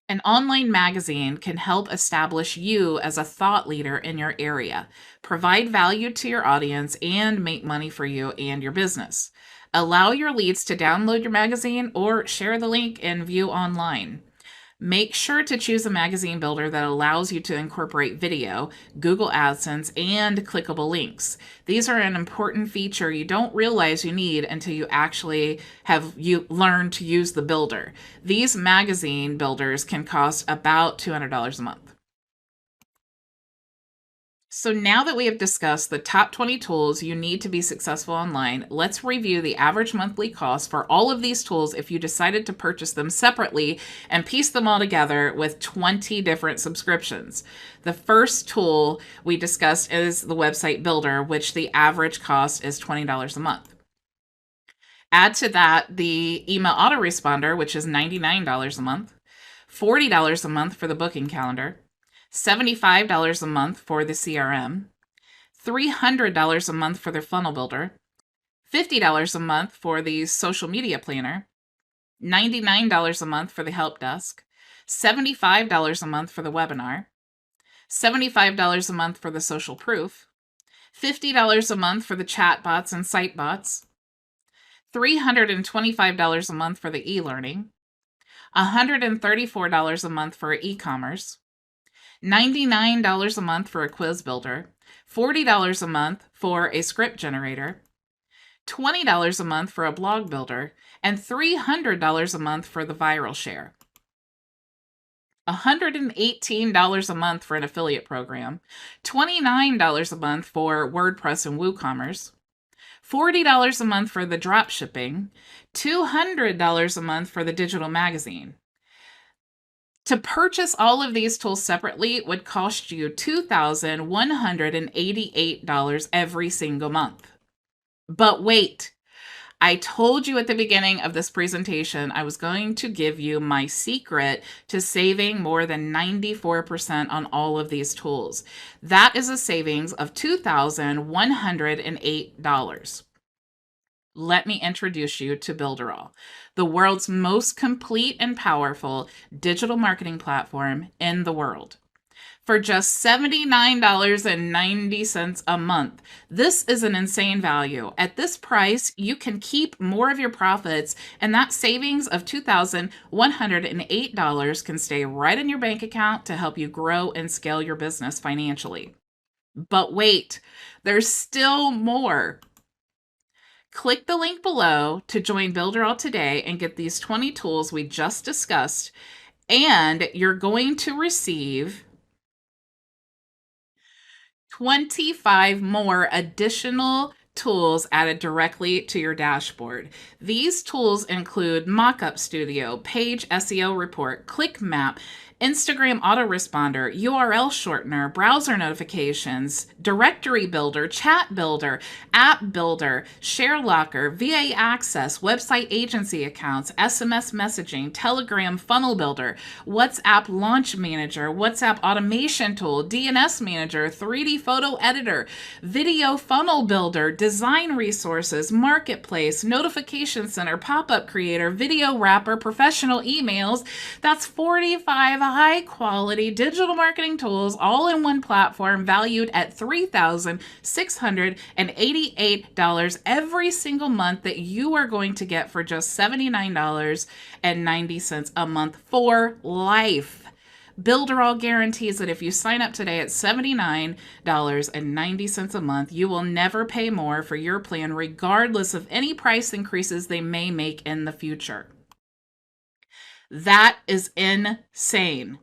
An online magazine can help establish you as a thought leader in your area, provide value to your audience, and make money for you and your business. Allow your leads to download your magazine or share the link and view online. Make sure to choose a magazine builder that allows you to incorporate video, Google AdSense, and clickable links. These are an important feature you don't realize you need until you actually have learned to use the builder. These magazine builders can cost about $200 a month. So now that we have discussed the top 20 tools you need to be successful online, let's review the average monthly cost for all of these tools if you decided to purchase them separately and piece them all together with 20 different subscriptions. The first tool we discussed is the website builder, which the average cost is $20 a month. Add to that the email autoresponder, which is $99 a month, $40 a month for the booking calendar, $75 a month for the CRM, $300 a month for their funnel builder, $50 a month for the social media planner, $99 a month for the help desk, $75 a month for the webinar, $75 a month for the social proof, $50 a month for the chat bots and site bots, $325 a month for the eLearning, $134 a month for e-commerce, $99 a month for a quiz builder, $40 a month for a script generator, $20 a month for a blog builder, and $300 a month for the viral share. $118 a month for an affiliate program, $29 a month for WordPress and WooCommerce, $40 a month for the drop shipping, $200 a month for the digital magazine. To purchase all of these tools separately would cost you $2,188 every single month. But wait, I told you at the beginning of this presentation I was going to give you my secret to saving more than 94% on all of these tools. That is a savings of $2,108. Let me introduce you to Builderall, the world's most complete and powerful digital marketing platform in the world. For just $79.90 a month, this is an insane value. At this price, you can keep more of your profits, and that savings of $2,108 can stay right in your bank account to help you grow and scale your business financially. But wait, there's still more. Click the link below to join Builderall today and get these 20 tools we just discussed, and you're going to receive 25 more additional tools added directly to your dashboard. These tools include Mockup Studio, Page SEO Report, Click Map, Instagram Autoresponder, URL Shortener, Browser Notifications, Directory Builder, Chat Builder, App Builder, Share Locker, VA Access, Website Agency Accounts, SMS Messaging, Telegram Funnel Builder, WhatsApp Launch Manager, WhatsApp Automation Tool, DNS Manager, 3D Photo Editor, Video Funnel Builder, Design Resources, Marketplace, Notification Center, Pop-Up Creator, Video Wrapper, Professional Emails. That's 45 high quality digital marketing tools all in one platform valued at $3,688 every single month that you are going to get for just $79.90 a month for life. Builderall guarantees that if you sign up today at $79.90 a month, you will never pay more for your plan, regardless of any price increases they may make in the future. That is insane.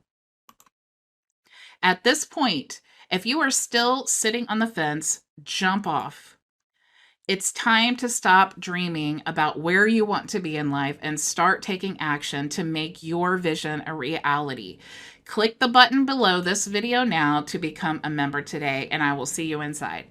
At this point, if you are still sitting on the fence, jump off. It's time to stop dreaming about where you want to be in life and start taking action to make your vision a reality. Click the button below this video now to become a member today, and I will see you inside.